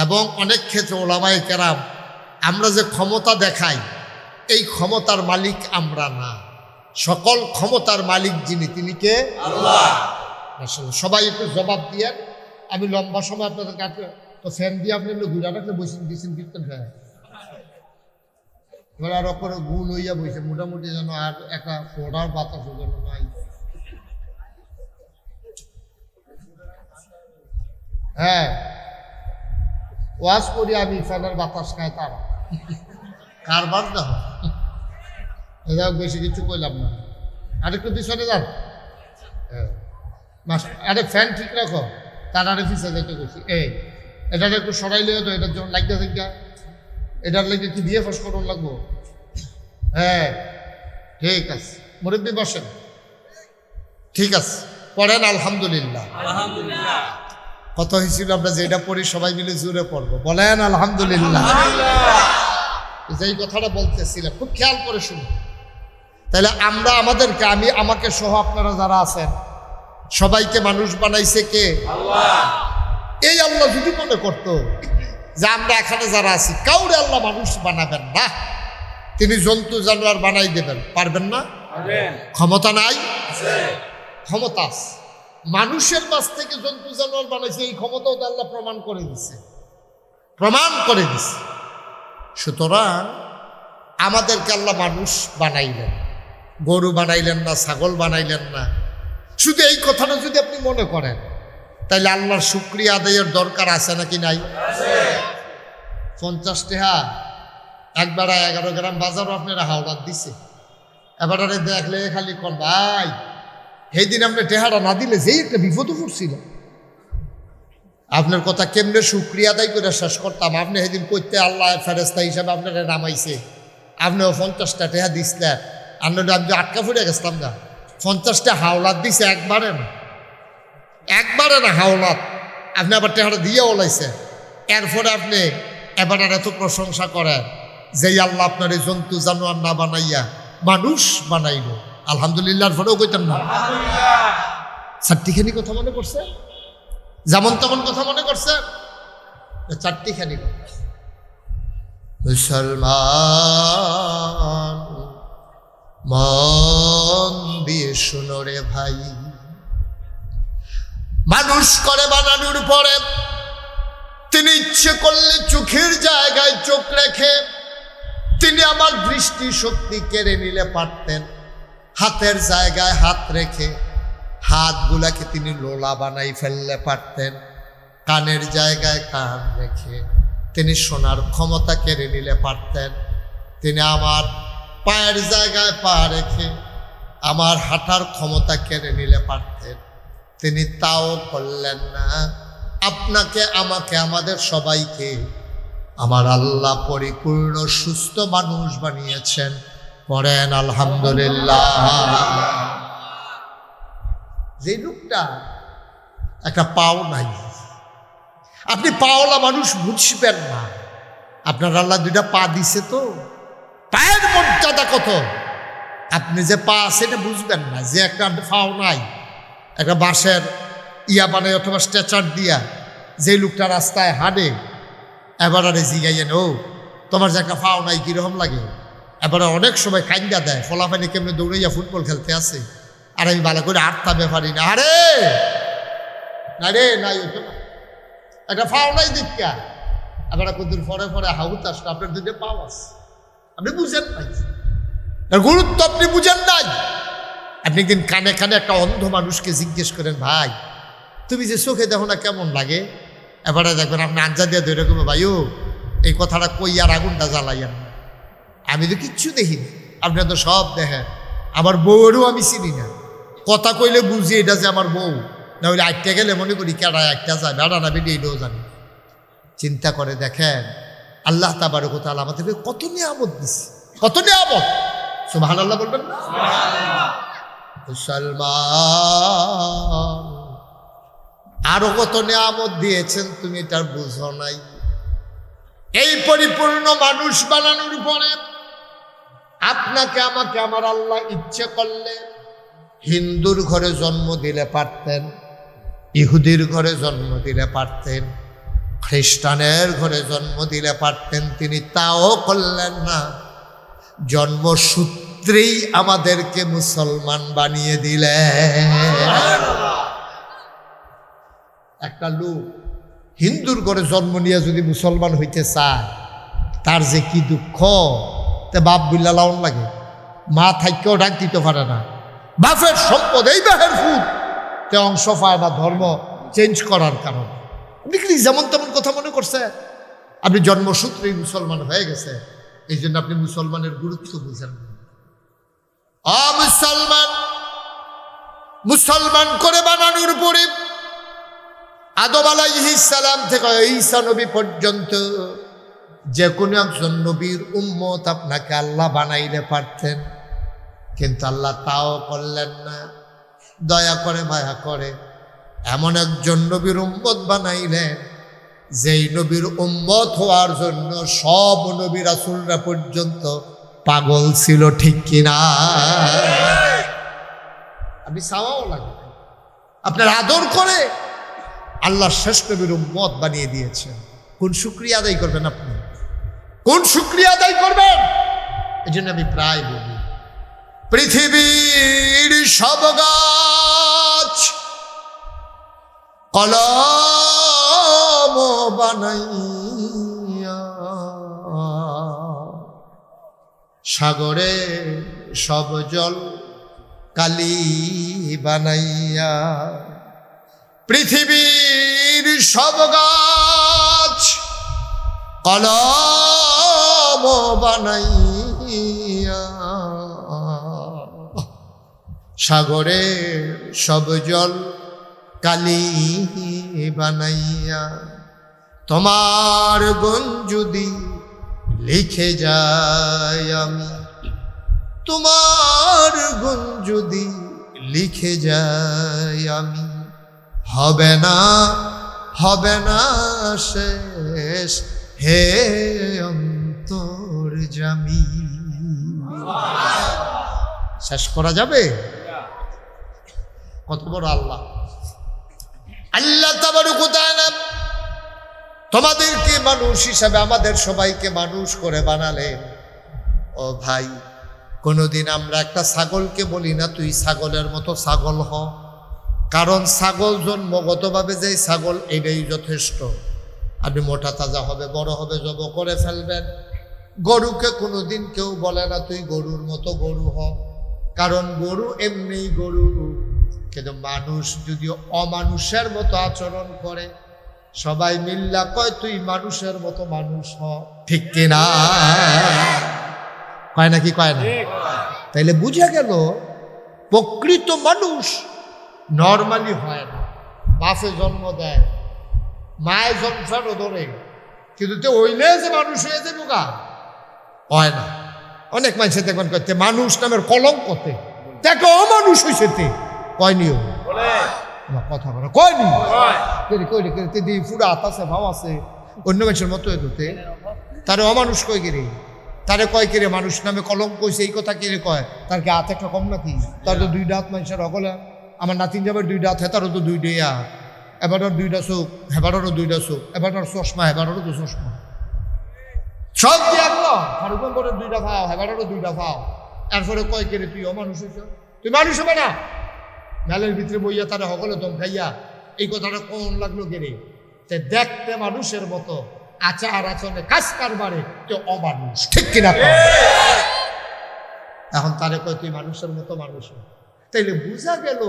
এবং অনেক ক্ষেত্রে ওলামায়ে কেরাম, আমরা যে ক্ষমতা দেখাই, এই ক্ষমতার মালিক আমরা না। সকল ক্ষমতার মালিক যিনি, তিনি কে? আল্লাহ। সবাই একটু জবাব দিয়ে। আমি লম্বা সময় আপনাদের কাছে তো ফ্যান দিয়ে আপনি ঘুরা রাখলে বসে দিয়েছেন কীর্তন ফ্যান, এবার আর করে গুণ হইয়া বসে মোটামুটি যেন আর একটা ফোড়ার বাতাস যেন নাই। হ্যাঁ, ওয়াজ করি আমি, ফ্যানের বাতাস খায় তারা। কারবার দেখো, এটাও বেশি কিছু কইলাম না। আরেকটু পিছনে যান, আরে ফ্যান ঠিক রাখো, তার আরে পিছিয়ে যাইতে গেছি। এটা একটু সরাইলে তো, এটার জন্য লাগতে থাকা, এটার লেগে কি দিয়ে ফাঁস করার লাগবো? হ্যাঁ ঠিক আছে, মুরব্বী বসেন, ঠিক আছে পড়েন আলহামদুলিল্লাহ। কত হয়েছিল আমরা যেটা পড়ি সবাই মিলে জুড়ে পড়বো, বলেন আলহামদুলিল্লাহ। যেই কথাটা বলতেছিলাম খুব খেয়াল করে শুনুন। তাহলে আমরা আমাদেরকে, আমাকে সহ আপনারা যারা আছেন সবাইকে মানুষ বানাইছে কে? আল্লাহ। এই আল্লাহ যদি মনে করতো যে আমরা এখানে যারা আছি কাউরে আল্লাহ মানুষ বানাবেন না, তিনি জন্তু জানোয়ার বানাই দেবেন, পারবেন না? ক্ষমতা নাই? ক্ষমতা আছে। মানুষের মাছ থেকে জন্তু জানোয়ার বানাইছে, এই ক্ষমতাও তো আল্লাহ প্রমাণ করে দিছে, প্রমাণ করে দিছে। সুতরাং আমাদেরকে আল্লাহ মানুষ বানাইলেন, গরু বানাইলেন না, ছাগল বানাইলেন না। শুধু এই কথাটা যদি আপনি মনে করেন তাইলে আল্লাহর শুকরিয়া আদায়ের দরকার আছে নাকি নাই? 50 টাকা একবার 11 গ্রাম বাজারও আপনারা হাওলাত দিছে। এবারে দেখলে খালি কর ভাই, সেই দিন আপনি টেহারা না দিলে যেই একটা বিপদও পড়ছিল। আপনার কথা কেমনে শুকরিয়া আদায় করে শেষ করতাম। আপনি সেদিন করতে আল্লাহ ফেরেস্তা হিসাবে আপনারা নামাইছে, আপনিও 50টা টেহা দিছিলেন, আপনার আমি আটকা ফুটে গেছিলাম না। 50টা হাওলাত দিছে, একবারে না হাওলাত। আপনি আবার টেহারা দিয়ে ওলাইছে, এরপরে আপনি এবার এত প্রশংসা করেন যেই আল্লাহ আপনার এই জন্তু জানোয়ার না বানাইয়া মানুষ বানাইল। আলহামদুলিল্লাহর পরেও কইতেন না? চারটিখানি কথা মনে করছে, যেমন তেমন কথা মনে করছে, চারটিখানি কথা। মুসলমান মন দিয়ে শুনো রে ভাই, মানুষ করে বানানোর পরে তিনি ইচ্ছে করলে চোখের জায়গায় চোখ রেখে তিনি আমার দৃষ্টি শক্তি কেড়ে নিলে পারতেন। হাতের জায়গায় হাত রেখে হাতগুলাকে তিনি লোলা বানাই ফেললে পারতেন। কানের জায়গায় কান রেখে তিনি শোনার ক্ষমতা কেড়ে নিলে পারতেন। তিনি আমার পায়ের জায়গায় পা রেখে আমার হাঁটার ক্ষমতা কেড়ে নিলে পারতেন। তিনি তাও করলেন না। আপনাকে, আমাকে, আমাদের সবাইকে আমার আল্লাহ পরিপূর্ণ সুস্থ মানুষ বানিয়েছেন। পড়েন আলহামদুলিল্লাহ। যে লোকটা একটা পাও নাই, আপনি পাওলা মানুষ বুঝবেন না। আপনার আল্লাহ 2টা পা দিছে, তো পায়ের মর্যাদা কত আপনি যে পা সেটা বুঝবেন না। যে একটা পাও নাই, একটা বাঁশের ইয়া বানায় অথবা স্ট্রেচার দিয়া যে লোকটা রাস্তায় হাঁটে, এবার আরে জিগাইয়েন, ও তোমার যে একটা পাও নাই কীরকম লাগে? এবারে অনেক সময় কাইন্দা দেয়, ফলাফানি কেমনে দৌড়াইয়া ফুটবল খেলতে আসে, আর আমি ভালো করে আটতামে পারি না। আরে না রে, নাই হতো না, একটা পাও নাই দীক্ষা। এবার কতদিন পরে পরে হাউত আসলো, আপনার 2টা পাও আছে, আপনি বুঝেন নাই, গুরুত্ব আপনি বুঝেন নাই। আপনি একদিন কানে কানে একটা অন্ধ মানুষকে জিজ্ঞেস করেন, ভাই তুমি যে চোখে দেখো না কেমন লাগে? এবারে দেখবেন আপনি আঞ্জা দিয়ে ধরে রকম, ভাইও এই কথাটা কই আর আগুনটা জ্বালাইয়েন না, আমি তো কিচ্ছু দেখি না, আপনার তো সব দেখেন। আমার বউয়েরও আমি চিনি না, কথা কইলে বুঝি এটা যে আমার বউ, না হলে আটটা গেলে মনে করি কেডা একটা যায়, বেড়া না বেরিয়ে এটাও জানি। চিন্তা করে দেখেন আল্লাহ তাবারক ওয়া তাআলা আমাদেরকে কত নিয়ামত দিচ্ছে, কত নিয়ামত। সুবহানাল্লাহ বলবেন না? মুসলমান আরো কত নিয়ামত দিয়েছেন তুমি তার বুঝো নাই। এই পরিপূর্ণ মানুষ বানানোর পরে আপনাকে, আমাকে, আমার আল্লাহ ইচ্ছে করলে হিন্দুর ঘরে জন্ম দিলে পারতেন, ইহুদির ঘরে জন্ম দিলে পারতেন, খ্রিস্টানের ঘরে জন্ম দিলে পারতেন। তিনি তাও করলেন না, জন্মসূত্রেই আমাদেরকে মুসলমান বানিয়ে দিলেন। একটা লোক হিন্দুর ঘরে জন্ম নিয়ে যদি মুসলমান হইতে চায়, তার যে কি দুঃখ, তে বাপ বিল্লা লাউন লাগে, মা থাইকেও ডাক দিতে পারে না, বাপের সম্পদ এই বাহের ফুট তে অংশ পায় না ধর্ম চেঞ্জ করার কারণে। আপনি কি যেমন তেমন কথা মনে করছে? আপনি জন্মসূত্রেই মুসলমান হয়ে গেছে, এই জন্য আপনি মুসলমানের গুরুত্ব বুঝেন না। মুসলমান মুসলমান করে বানানোর পরে আদম আলাইহিস সালাম থেকে ঈসা নবী পর্যন্ত যে কোনো একজন নবীর উম্মত আপনাকে আল্লাহ বানাইলে পারতেন, কিন্তু আল্লাহ তাও করলেন না। দয়া করে মায়া করে এমন একজন নবীর উম্মত বানাইলেন, যেই নবীর উম্মত হওয়ার জন্য সব নবী রাসূলরা পর্যন্ত পাগল ছিল, ঠিক কিনা? আপনি চাওয়াও লাগে, আপনার আদর করে আল্লাহ শেষ নবীর উম্মত বানিয়ে দিয়েছেন। কোন শুকরিয়া আদায় করবেন আপনি? কোন শুকরিয়া আদায় করবেন? এই জন্য আমি প্রায় বলি, পৃথিবীর সব গাছ কলম বানাইয়া, সাগরে সব জল কালি বানাইয়া, পৃথিবীর সব গাছ কলম বানাইয়া, সাগরে সব জল কালি বানাইয়া, তোমার গুণ যদি লিখে যায় আমি, তোমার গুণ যদি লিখে যায় আমি, হবে না শেষ হে অন্তর্যামী। শেষ করা যাবে? কত বড় আল্লাহ! আল্লাহ তাবারক ওয়া তাআলা তোমাদেরকে মানুষ হিসাবে আমাদের সবাইকে মানুষ করে বানালেন। ও ভাই, কোনোদিন আমরা একটা ছাগলকে বলি না তুই ছাগলের মতো ছাগল হ, কারণ ছাগল জন্মগতভাবে যে ছাগল এটাই যথেষ্ট। আপনি মোটা তাজা হবে, বড় হবে, জব করে ফেলবেন। গরুকে কোনোদিন কেউ বলে না তুই গরুর মতো গরু হ, কারণ গরু এমনি গরু। কিন্তু মানুষ যদি অমানুষের মতো আচরণ করে, সবাই মিল্লা কয় তুই মানুষের মতো মানুষ হ, ঠিক কিনা? কয় নাকি কয় না? তাইলে বুঝা গেল প্রকৃত মানুষ নর্মালি হয় না। বাসে জন্ম দেয়, মায়ের জন্মসারও ধরে, কিন্তু তে ওইলে যে মানুষ হয়ে যাবে গা, হয় না। অনেক মানুষে দেখবেন করতে মানুষ নামের কলঙ্কতে দেখো অমানুষ হয়েছে, তে কয়নিও কথা বলে কয়নি কইলে দি ফুরা হাত আছে, ভাব আছে, অন্য মানুষের মতো হতে তারে অমানুষ কয় গেরে, তারে কয় কেরে মানুষ নামে কলঙ্ক হয়েছে, এই কথা কেড়ে কয়। তার কি হাত একটা কম নাকি? তার তো দুইটা হাত মানুষের হকলে। আমার নাতিন যাবার দুইটা হাত, হেতারও তো দুইটা, এবারও দুইটা চোখ, হেবারও দুইটা চোখ, এবার চশমা, হেবারও তো চশমা, সব দিয়ে একলো। ফারুক করে দুইটা ভাও, হেবারও দুইটা ভাও। এরপরে কয় কেরে তুই অমানুষ হয়েছ, তুই মানুষ হবে না। মেলের ভিতরে বইয়া তারা হকলে দম খাইয়া এই কথাটা কোন লাগলো কেরে? তে দেখতে মানুষের মতো, আচার আচরণে কাজ কারবারে তো অমানুষ, ঠিক কিনা? এখন তারে কয় তুই মানুষের মতো মানুষ। তাইলে বুঝা গেল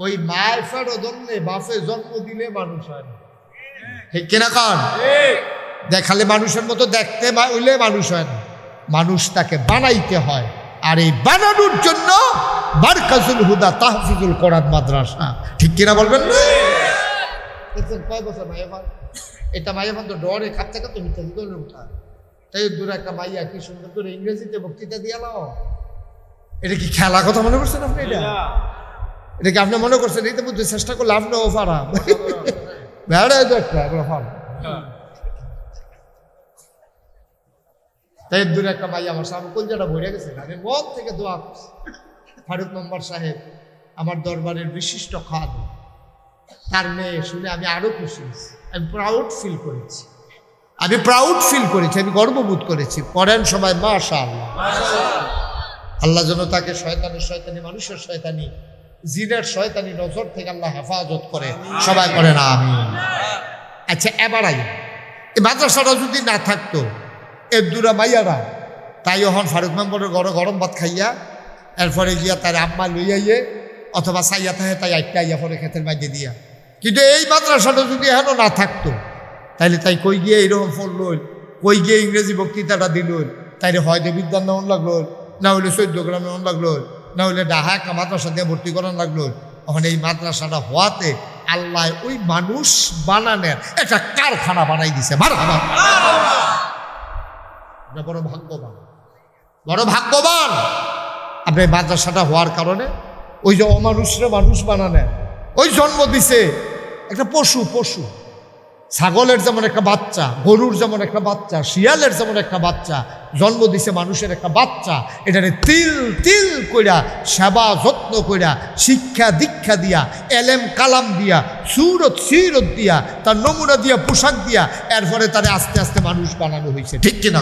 ওই মায়ের ফেরো ধরলে বাপে জন্ম দিলে মানুষ হয় না, ঠিক কিনা? কারণ দেখালে মানুষের মতো দেখতে হইলে মানুষ হয় না, মানুষ তাকে বানাইতে হয়। আর এই বানানোর জন্য মারকাজুল হুদা তাহফিজুল কোরআন মাদ্রাসা, ঠিক কিনা বলবেন না? কয় বছর মাইয়া, এটা মাইয়া তো ডরে খাচ্ছে খাতে মিথ্যা দিকে উঠা। তাই দূরে একটা মাইয়া কি সুন্দর করে ইংরেজিতে বক্তৃতা দিয়ে লাও। এটা কি খেলা কথা মনে করছেন আপনি? এটা কি আপনি মনে করছেন? এইটা বুঝতে চেষ্টা করলে আপনিও পারা বেড়াই তো একটা ফার। তাই দূরে একটা মাইয়া আমার সামনে কলজাটা ভরে গেছে। আমি মন থেকে দোয়া করছি, ফারুক মেম্বার সাহেব আমার দরবারের বিশিষ্ট খাদ্য, তার মেয়ে শুনে আমি আরো খুশি হয়েছি। আমি প্রাউড ফিল করেছি, আমি গর্ববোধ করেছি। পড়েন সবাই মাশাআল্লাহ। আল্লাহ যেন তাকে শয়তানি, মানুষের শয়তানি, জিনের শয়তানি নজর থেকে আল্লাহ হেফাজত করে, সবাই করে না আমিন। আচ্ছা, এবার এই মাদ্রাসাটা যদি না থাকতো, এর দুরা মাইয়ারা তাই হন ফারুক মেম্বরের গরম ভাত খাইয়া এরপরে গিয়া তার আম্মা লইয়াইয়ে অথবা চাইয়া থাকে তাই একটা আইয়া পরে ক্ষেতের মাঝে দিয়া। কিন্তু এই মাদ্রাসাটা যদি এখনো না থাকতো, তাইলে তাই কই গিয়ে এইরকম ফল কই গিয়ে ইংরেজি বক্তৃতাটা দিল, তাইলে হয়তো বিদ্যান নেওয়ান লাগলো, না হইলে 14 গ্রাম নেওয়ান লাগলো, না হইলে ডাহা একটা মাদ্রাসা দিয়ে ভর্তি করান লাগলো। ওখানে এই মাদ্রাসাটা হওয়াতে আল্লাহ ওই মানুষ বানানোর একটা কারখানা বানাই দিছে। মারহাবা, বড় ভাগ্যবান, বড় ভাগ্যবান আপনি। মাদ্রাসাটা হওয়ার কারণে ওই যে অমানুষরা মানুষ বানানোর ওই জন্ম দিছে একটা পশু, ছাগলের যেমন একটা বাচ্চা, গরুর যেমন একটা বাচ্চা, শিয়ালের যেমন একটা বাচ্চা, জন্ম দিছে মানুষের একটা বাচ্চা। এটারে তিল তিল কইরা সেবা যত্ন কইরা শিক্ষা দীক্ষা দিয়া এলেম কালাম দিয়া সুরত সিরত দিয়া তার নমুনা দিয়া পোশাক দিয়া এরপরে তারে আস্তে আস্তে মানুষ বানানো হয়েছে। ঠিক কিনা?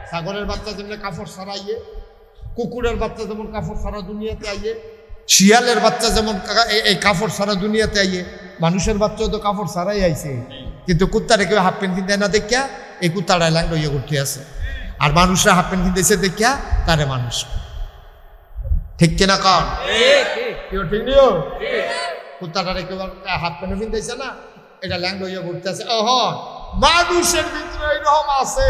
ছাগলের বাচ্চা যেমন কাপড় ছাড়াইয়ে, কুকুরের বাচ্চা যেমন কাপড় ছাড়া দুনিয়াতে আইয়ে, শিয়ালের বাচ্চা যেমন এই কাপড় ছাড়া দুনিয়াতে আইয়ে, মানুষের বাচ্চাও তো কাপড় ছাড়াই আইছে। কিন্তু কুত্তারে কেউ হাফ প্যান্ট কিনতে না দেখিয়া এই কুত্তাটা ল্যাংড ইয়ে করতে আছে, আর মানুষরা হাফ প্যান্ট কিনতেছে দেখিয়া তারে মানুষ। ঠিক কিনা কন? ঠিক নিও, কুত্তাটারে কেউ হাফ প্যান্ট কিনতেছে না, এটা ল্যাংড ইয়ে করতে আছে। মানুষের ভিতরে এইরকম আছে,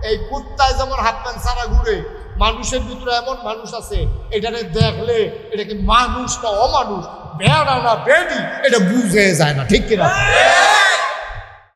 এই কুত্তায় যেমন হাফ প্যান্ট ছাড়া ঘুরে, মানুষের ভিতরে এমন মানুষ আছে এটাকে দেখলে এটা কি মানুষ না অমানুষ, বেড়া না বেডি, এটা বুঝে যায় না। ঠিক কিনা?